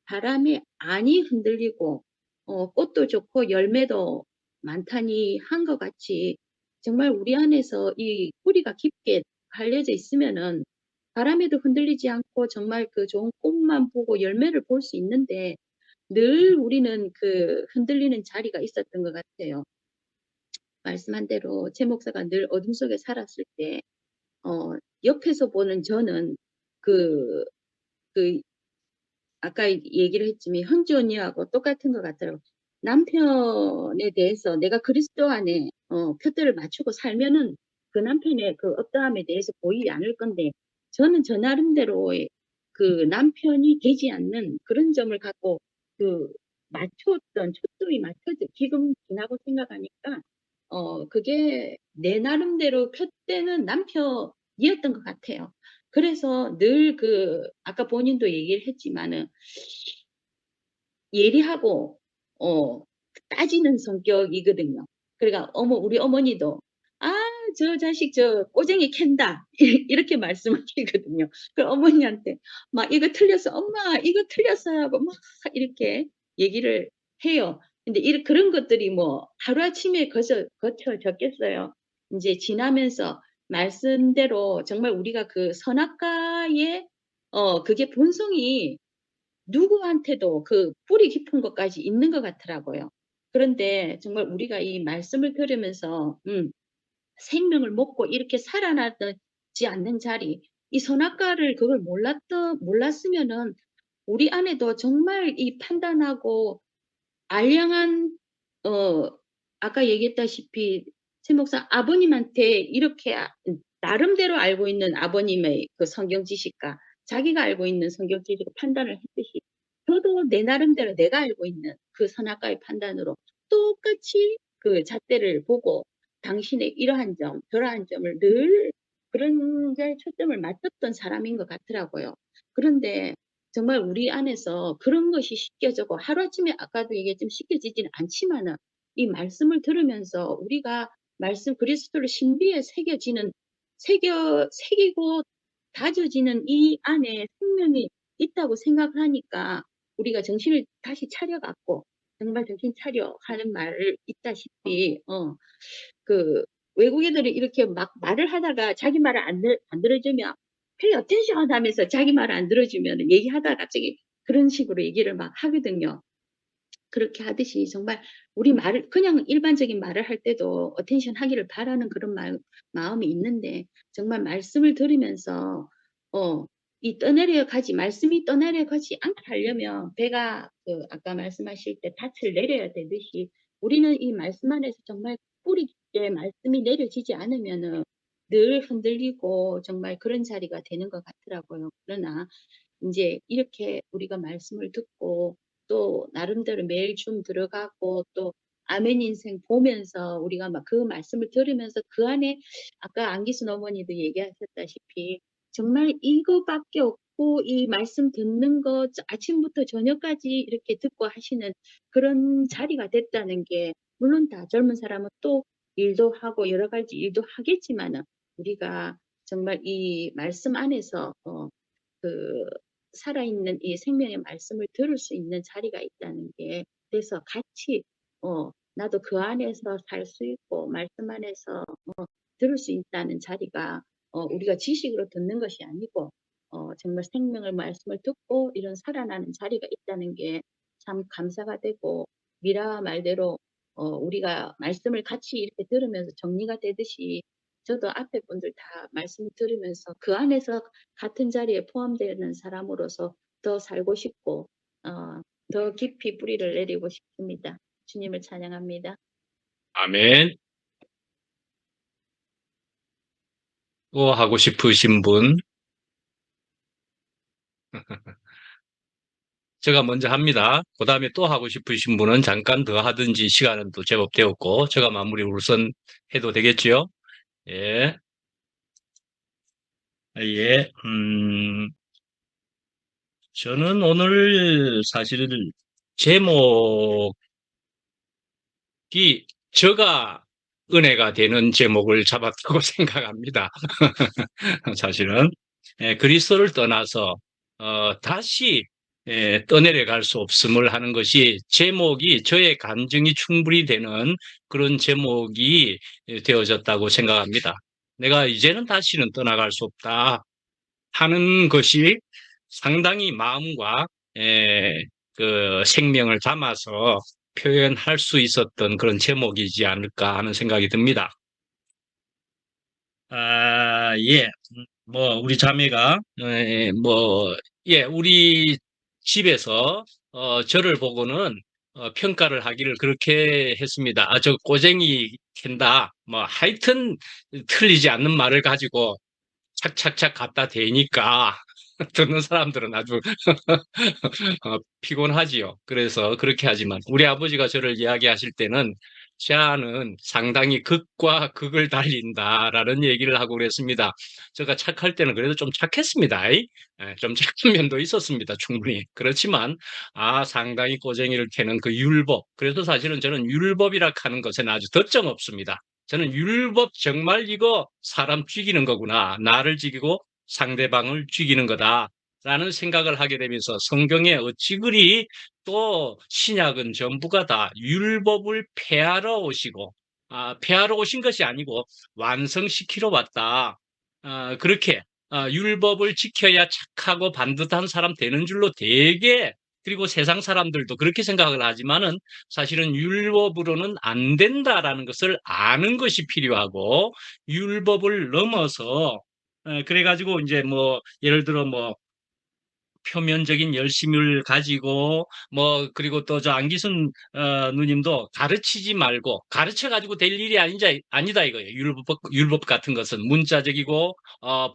바람에 안이 흔들리고 꽃도 좋고 열매도 많다니 한 것 같이, 정말 우리 안에서 이 뿌리가 깊게 갈려져 있으면은 바람에도 흔들리지 않고 정말 그 좋은 꽃만 보고 열매를 볼 수 있는데, 늘 우리는 그 흔들리는 자리가 있었던 것 같아요. 말씀한 대로 제 목사가 늘 어둠 속에 살았을 때 옆에서 보는 저는 그 아까 얘기를 했지만 현주 언니하고 똑같은 것 같아요. 남편에 대해서 내가 그리스도 안에 표대를 맞추고 살면은 그 남편의 그 어떠함에 대해서 보이지 않을 건데, 저는 저 나름대로의 그 남편이 되지 않는 그런 점을 갖고 그 초점이 맞춰져 지금 지나고 생각하니까 그게 내 나름대로 표대는 남편이었던 것 같아요. 그래서 늘 아까 본인도 얘기를 했지만은 예리하고, 따지는 성격이거든요. 그러니까 우리 어머니도, 저 자식 꼬쟁이 캔다. 이렇게 말씀하시거든요. 그 어머니한테 막 이거 틀렸어. 엄마, 이거 틀렸어요. 하고 막 이렇게 얘기를 해요. 근데 그런 것들이 뭐 하루아침에 거쳐졌겠어요. 이제 지나면서 말씀대로 정말 우리가 그 선악과의 그게 본성이 누구한테도 그 뿌리 깊은 것까지 있는 것 같더라고요. 그런데 정말 우리가 이 말씀을 들으면서 생명을 먹고 이렇게 살아나지 않는 자리, 이 선악과를 그걸 몰랐으면은 우리 안에도 정말 이 판단하고 알량한 아까 얘기했다시피 최 목사 아버님한테 이렇게 나름대로 알고 있는 아버님의 그 성경 지식과 자기가 알고 있는 성경 지식을 판단을 했듯이, 저도 내 나름대로 내가 알고 있는 그 선악과의 판단으로 똑같이 그 잣대를 보고 당신의 이러한 점, 저러한 점을 늘 그런 데 초점을 맞췄던 사람인 것 같더라고요. 그런데 정말 우리 안에서 그런 것이 씻겨지고 하루아침에 아까도 얘기했지만 씻겨지지는 않지만은 이 말씀을 들으면서 우리가 그리스도를 신비에 새기고 다져지는 이 안에 생명이 있다고 생각을 하니까 우리가 정신을 다시 차려갖고, 정말 정신 차려 하는 말을 있다시피 외국 애들이 이렇게 막 말을 하다가 자기 말을 안 들어주면 pay attention 하면서 자기 말을 안 들어주면 얘기하다가 갑자기 그런 식으로 얘기를 막 하거든요. 그렇게 하듯이 정말 우리 말을 그냥 일반적인 말을 할 때도 어텐션 하기를 바라는 그런 마음이 있는데, 정말 말씀을 들으면서 말씀이 떠내려가지 않게 하려면 배가 아까 말씀하실 때 닻을 내려야 되듯이 우리는 이 말씀 안에서 정말 뿌리 깊게 말씀이 내려지지 않으면은 늘 흔들리고 정말 그런 자리가 되는 것 같더라고요. 그러나 이제 이렇게 우리가 말씀을 듣고 또 나름대로 매일 줌 들어가고 또 아멘 인생 보면서 우리가 막 그 말씀을 들으면서 그 안에 아까 안기순 어머니도 얘기하셨다시피 정말 이거밖에 없고 이 말씀 듣는 거 아침부터 저녁까지 이렇게 듣고 하시는 그런 자리가 됐다는 게 물론 다 젊은 사람은 또 일도 하고 여러 가지 일도 하겠지만은 우리가 정말 이 말씀 안에서 그 살아있는 이 생명의 말씀을 들을 수 있는 자리가 있다는 게 그래서 같이 나도 그 안에서 살 수 있고 말씀 안에서 들을 수 있다는 자리가 우리가 지식으로 듣는 것이 아니고 정말 생명의 말씀을 듣고 이런 살아나는 자리가 있다는 게 참 감사가 되고 미라 말대로 우리가 말씀을 같이 이렇게 들으면서 정리가 되듯이 저도 앞에 분들 다 말씀 들으면서 그 안에서 같은 자리에 포함되는 사람으로서 더 살고 싶고 더 깊이 뿌리를 내리고 싶습니다. 주님을 찬양합니다. 아멘. 또 하고 싶으신 분? 제가 먼저 합니다. 그 다음에 또 하고 싶으신 분은 잠깐 더 하든지 시간은 또 제법 되었고, 제가 마무리 우선 해도 되겠지요? 예. 예. 저는 오늘 사실 제목이 저가 은혜가 되는 제목을 잡았다고 생각합니다. 사실은. 그리스도를 떠나서, 다시 떠내려갈 수 없음을 하는 것이 제목이 저의 감정이 충분히 되는 그런 제목이 되어졌다고 생각합니다. 내가 이제는 다시는 떠나갈 수 없다 하는 것이 상당히 마음과 그 생명을 담아서 표현할 수 있었던 그런 제목이지 않을까 하는 생각이 듭니다. 예. 우리 자매가, 우리 집에서, 저를 보고는, 평가를 하기를 그렇게 했습니다. 저 꼬쟁이 캔다. 하여튼 틀리지 않는 말을 가지고 착착착 갖다 대니까 듣는 사람들은 아주 피곤하지요. 그래서 그렇게 하지만 우리 아버지가 저를 이야기하실 때는 자는 상당히 극과 극을 달린다라는 얘기를 하고 그랬습니다. 제가 착할 때는 그래도 좀 착했습니다. 좀 착한 면도 있었습니다. 충분히. 그렇지만 상당히 꼬쟁이를 캐는 그 율법. 그래서 사실은 저는 율법이라 하는 것에는 아주 덧정 없습니다. 저는 율법 정말 이거 사람 죽이는 거구나. 나를 죽이고 상대방을 죽이는 거다. 라는 생각을 하게 되면서 성경에 어찌 그리 또 신약은 전부가 다 율법을 폐하러 오시고, 폐하러 오신 것이 아니고 완성시키러 왔다. 그렇게 율법을 지켜야 착하고 반듯한 사람 되는 줄로 되게, 그리고 세상 사람들도 그렇게 생각을 하지만은 사실은 율법으로는 안 된다라는 것을 아는 것이 필요하고, 율법을 넘어서 그래가지고 이제 예를 들어 표면적인 열심을 가지고 그리고 또 저 안기순 누님도 가르치지 말고 가르쳐 가지고 될 일이 아니다 이거예요. 율법 같은 것은 문자적이고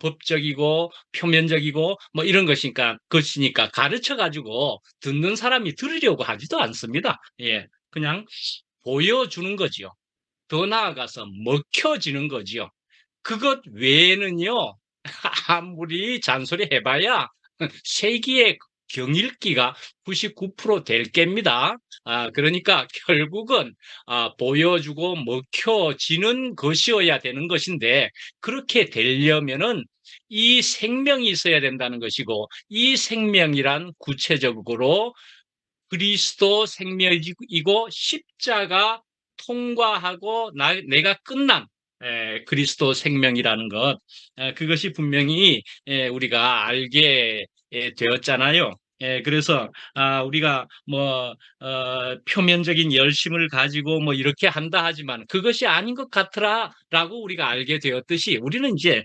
법적이고 표면적이고 이런 것이니까 가르쳐 가지고 듣는 사람이 들으려고 하지도 않습니다. 예, 그냥 보여주는 거지요. 더 나아가서 먹혀지는 거지요. 그것 외에는요, 아무리 잔소리 해봐야 세기의 경읽기가 99% 될 겁니다. 그러니까 결국은 보여주고 먹혀지는 것이어야 되는 것인데, 그렇게 되려면은 이 생명이 있어야 된다는 것이고, 이 생명이란 구체적으로 그리스도 생명이고 십자가 통과하고 내가 끝난 그리스도 생명이라는 것, 그것이 분명히 우리가 알게 되었잖아요. 그래서 우리가 표면적인 열심을 가지고 이렇게 한다 하지만 그것이 아닌 것 같더라라고 우리가 알게 되었듯이 우리는 이제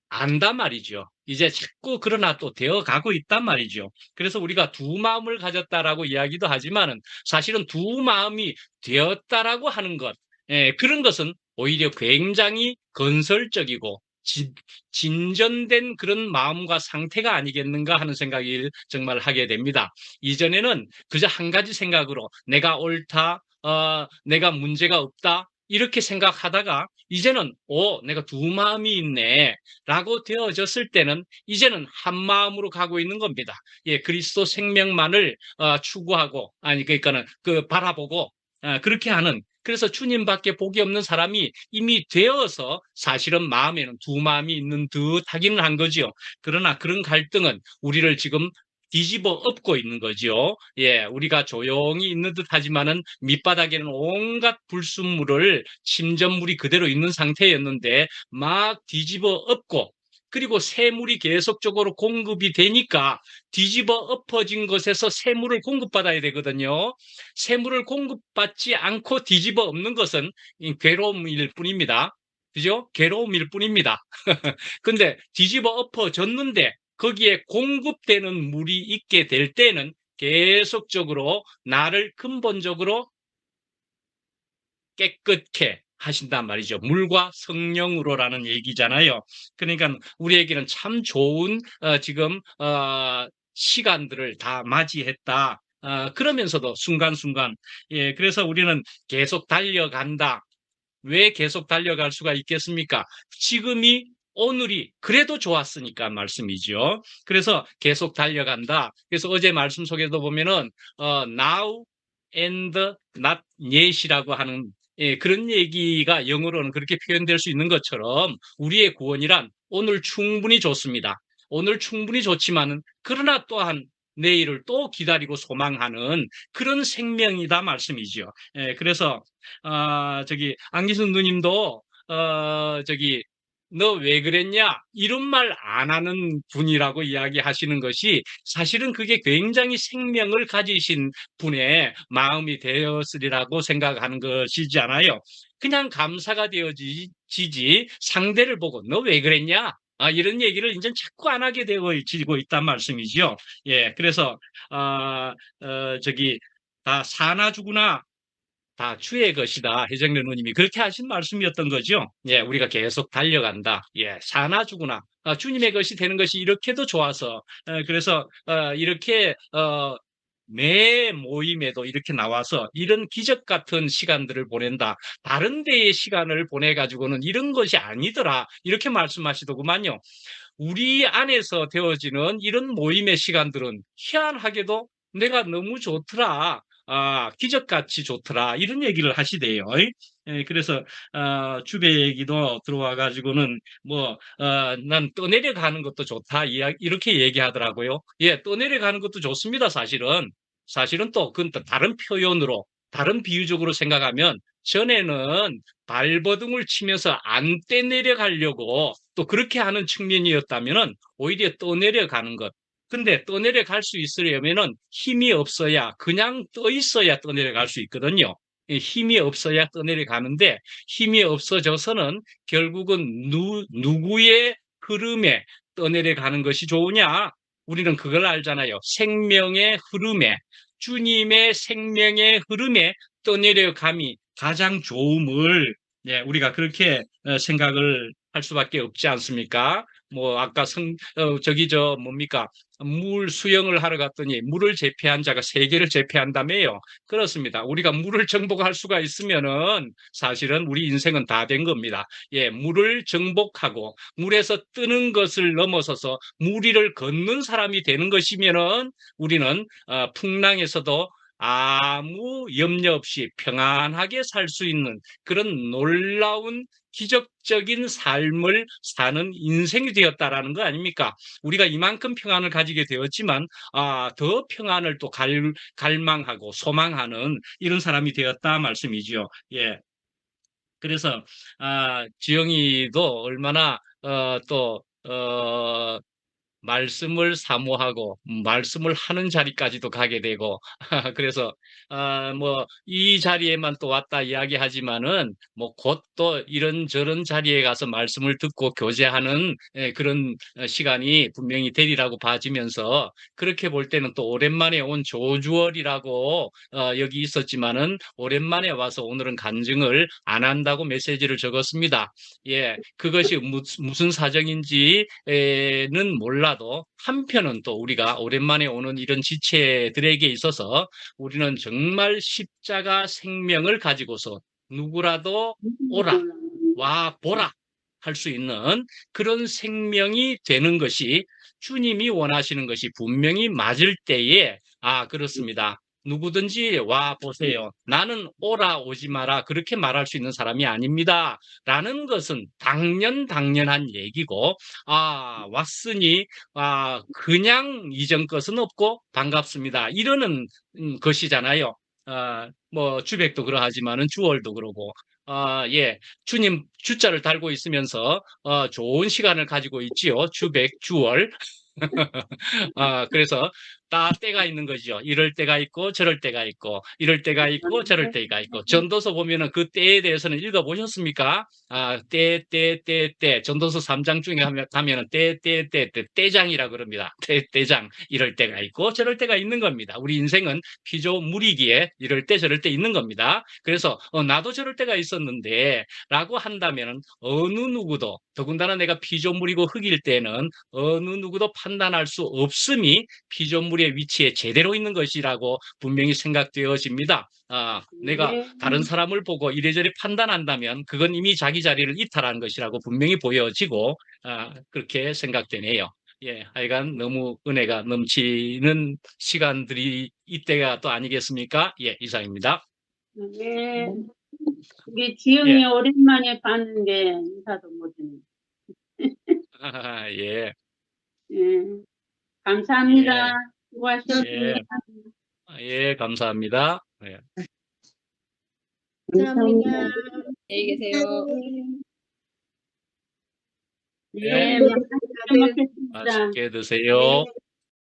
안단 말이죠. 이제 자꾸 그러나 또 되어가고 있단 말이죠. 그래서 우리가 두 마음을 가졌다라고 이야기도 하지만은 사실은 두 마음이 되었다라고 하는 것, 그런 것은 오히려 굉장히 건설적이고 진전된 그런 마음과 상태가 아니겠는가 하는 생각을 정말 하게 됩니다. 이전에는 그저 한 가지 생각으로 내가 옳다, 내가 문제가 없다. 이렇게 생각하다가 이제는 내가 두 마음이 있네 라고 되어졌을 때는 이제는 한 마음으로 가고 있는 겁니다. 예, 그리스도 생명만을 추구하고 그러니까는 바라보고 그렇게 하는, 그래서 주님밖에 복이 없는 사람이 이미 되어서 사실은 마음에는 두 마음이 있는 듯 하기는 한 거지요. 그러나 그런 갈등은 우리를 지금 뒤집어 엎고 있는 거죠. 예, 우리가 조용히 있는 듯 하지만은 밑바닥에는 온갖 불순물을 침전물이 그대로 있는 상태였는데 막 뒤집어 엎고, 그리고 새물이 계속적으로 공급이 되니까 뒤집어 엎어진 것에서 새물을 공급받아야 되거든요. 새물을 공급받지 않고 뒤집어 엎는 것은 괴로움일 뿐입니다. 그죠? 괴로움일 뿐입니다. 근데 뒤집어 엎어졌는데 거기에 공급되는 물이 있게 될 때는 계속적으로 나를 근본적으로 깨끗게 하신단 말이죠. 물과 성령으로라는 얘기잖아요. 그러니까 우리에게는 참 좋은 지금 시간들을 다 맞이했다. 그러면서도 순간순간, 예, 그래서 우리는 계속 달려간다. 왜 계속 달려갈 수가 있겠습니까? 지금이 오늘이 그래도 좋았으니까 말씀이죠. 그래서 계속 달려간다. 그래서 어제 말씀 속에도 보면은 now and not yet이라고 하는 그런 얘기가 영어로는 그렇게 표현될 수 있는 것처럼 우리의 구원이란 오늘 충분히 좋습니다. 오늘 충분히 좋지만은 그러나 또한 내일을 또 기다리고 소망하는 그런 생명이다 말씀이죠. 그래서 안기순 누님도 너 왜 그랬냐? 이런 말 안 하는 분이라고 이야기하시는 것이 사실은 그게 굉장히 생명을 가지신 분의 마음이 되었으리라고 생각하는 것이지 않아요. 그냥 감사가 되어지지 상대를 보고 너 왜 그랬냐? 이런 얘기를 이제 자꾸 안 하게 되어지고 있단 말씀이죠. 예, 그래서 다 사나 죽으나 다 주의 것이다. 해정래 누님이 그렇게 하신 말씀이었던 거죠. 예, 우리가 계속 달려간다. 예, 사나 죽으나 주님의 것이 되는 것이 이렇게도 좋아서 그래서 이렇게 매 모임에도 이렇게 나와서 이런 기적 같은 시간들을 보낸다. 다른 데의 시간을 보내가지고는 이런 것이 아니더라. 이렇게 말씀하시더구만요. 우리 안에서 되어지는 이런 모임의 시간들은 희한하게도 내가 너무 좋더라. 기적같이 좋더라. 이런 얘기를 하시대요. 예, 그래서 주배 얘기도 들어와 가지고는 난 떠내려가는 것도 좋다. 이렇게 얘기하더라고요. 예, 떠내려가는 것도 좋습니다. 사실은 또 그건 또 다른 표현으로, 다른 비유적으로 생각하면 전에는 발버둥을 치면서 안 떼내려가려고 또 그렇게 하는 측면이었다면은 오히려 떠내려가는 것. 근데 떠내려갈 수 있으려면은 힘이 없어야, 그냥 떠 있어야 떠내려갈 수 있거든요. 힘이 없어야 떠내려가는데 힘이 없어져서는 결국은 누구의 흐름에 떠내려가는 것이 좋으냐? 우리는 그걸 알잖아요. 생명의 흐름에, 주님의 생명의 흐름에 떠내려감이 가장 좋음을, 예, 우리가 그렇게 생각을 할 수밖에 없지 않습니까? 아까 뭡니까? 물 수영을 하러 갔더니 물을 제패한 자가 세계를 제패한다며요. 그렇습니다. 우리가 물을 정복할 수가 있으면은 사실은 우리 인생은 다 된 겁니다. 예, 물을 정복하고 물에서 뜨는 것을 넘어서서 물 위를 걷는 사람이 되는 것이면은 우리는 풍랑에서도 아무 염려 없이 평안하게 살 수 있는 그런 놀라운 기적적인 삶을 사는 인생이 되었다라는 거 아닙니까? 우리가 이만큼 평안을 가지게 되었지만 더 평안을 또 갈망하고 소망하는 이런 사람이 되었다 말씀이죠. 예. 그래서 지영이도 얼마나 말씀을 사모하고 말씀을 하는 자리까지도 가게 되고 그래서 이 자리에만 또 왔다 이야기하지만은 곧 또 이런저런 자리에 가서 말씀을 듣고 교제하는 그런 시간이 분명히 되리라고 봐지면서 그렇게 볼 때는 또 오랜만에 온 조주월이라고 여기 있었지만은 오랜만에 와서 오늘은 간증을 안 한다고 메시지를 적었습니다. 예, 그것이 무슨 사정인지는 몰라도 누구라도 한편은 또 우리가 오랜만에 오는 이런 지체들에게 있어서 우리는 정말 십자가 생명을 가지고서 누구라도 오라, 와 보라 할 수 있는 그런 생명이 되는 것이 주님이 원하시는 것이 분명히 맞을 때에 그렇습니다. 누구든지 와 보세요. 나는 오라 오지 마라 그렇게 말할 수 있는 사람이 아닙니다. 라는 것은 당연한 얘기고 왔으니 그냥 이전 것은 없고 반갑습니다. 이러는 것이잖아요. 뭐 주백도 그러하지만은 주월도 그러고 예. 주님 주자를 달고 있으면서 좋은 시간을 가지고 있지요. 주백, 주월. 그래서 다 때가 있는 거죠. 이럴 때가 있고 저럴 때가 있고 이럴 때가 있고 저럴 때가 있고 전도서 보면은 그 때에 대해서는 읽어보셨습니까? 때 전도서 3장 중에 가면은 때장이라 그럽니다. 때장 이럴 때가 있고 저럴 때가 있는 겁니다. 우리 인생은 피조물이기에 이럴 때 저럴 때 있는 겁니다. 그래서 나도 저럴 때가 있었는데 라고 한다면은 어느 누구도 더군다나 내가 피조물이고 흙일 때는 어느 누구도 판단할 수 없음이 피조물의 위치에 제대로 있는 것이라고 분명히 생각되어집니다. 내가 다른 사람을 보고 이래저래 판단한다면 그건 이미 자기 자리를 이탈한 것이라고 분명히 보여지고 그렇게 생각되네요. 예, 하여간 너무 은혜가 넘치는 시간들이 이때가 또 아니겠습니까? 예, 이상입니다. 네. 우리 지영이 예. 오랜만에 봤는데 인사도 못했네. 예. 예. 감사합니다. 수고하셨습니다. 예, 감사합니다. 예. 감사합니다. 안녕히 계세요. 네, 네. 맛있게 먹겠습니다. 맛있게 드세요.